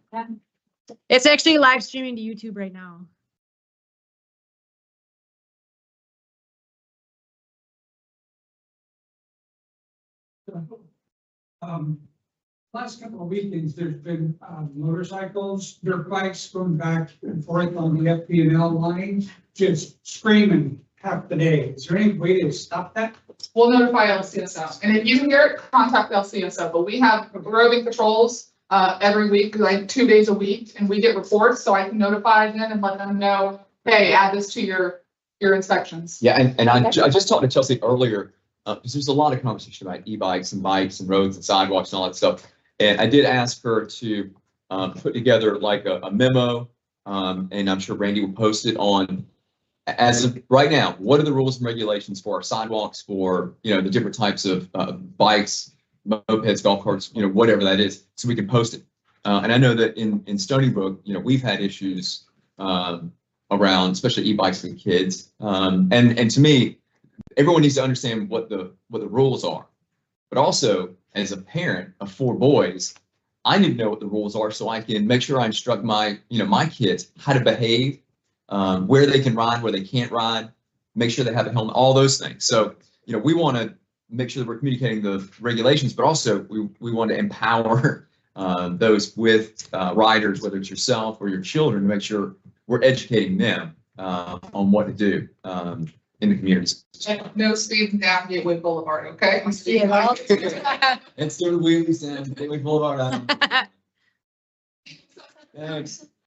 It's actually live streaming to YouTube right now. Last couple of weekends, there's been motorcycles, dirt bikes going back and forth on the FPL line, just screaming half the day. Is there any way to stop that? We'll notify LCSO, and if you hear it, contact LCSO, but we have roving patrols every week, like 2 days a week, and we get reports, so I can notify them and let them know, hey, add this to your inspections. Yeah, and I just talked to Chelsea earlier, because there's a lot of conversation about e-bikes and bikes and roads and sidewalks and all that stuff. And I did ask her to put together like a memo, and I'm sure Randy will post it on, as of right now, what are the rules and regulations for our sidewalks, for, the different types of bikes, mopeds, golf carts, whatever that is, so we can post it. And I know that in Stony Brook, we've had issues around, especially e-bikes and kids. And to me, everyone needs to understand what the rules are, but also, as a parent of 4 boys, I need to know what the rules are so I can make sure I instruct my kids how to behave, where they can ride, where they can't ride, make sure they have a helmet, all those things. So, we want to make sure that we're communicating the regulations, but also we want to empower those with riders, whether it's yourself or your children, to make sure we're educating them on what to do in the communities. And no speeding down Gateway Boulevard, okay? And so wheels and Gateway Boulevard. Thanks.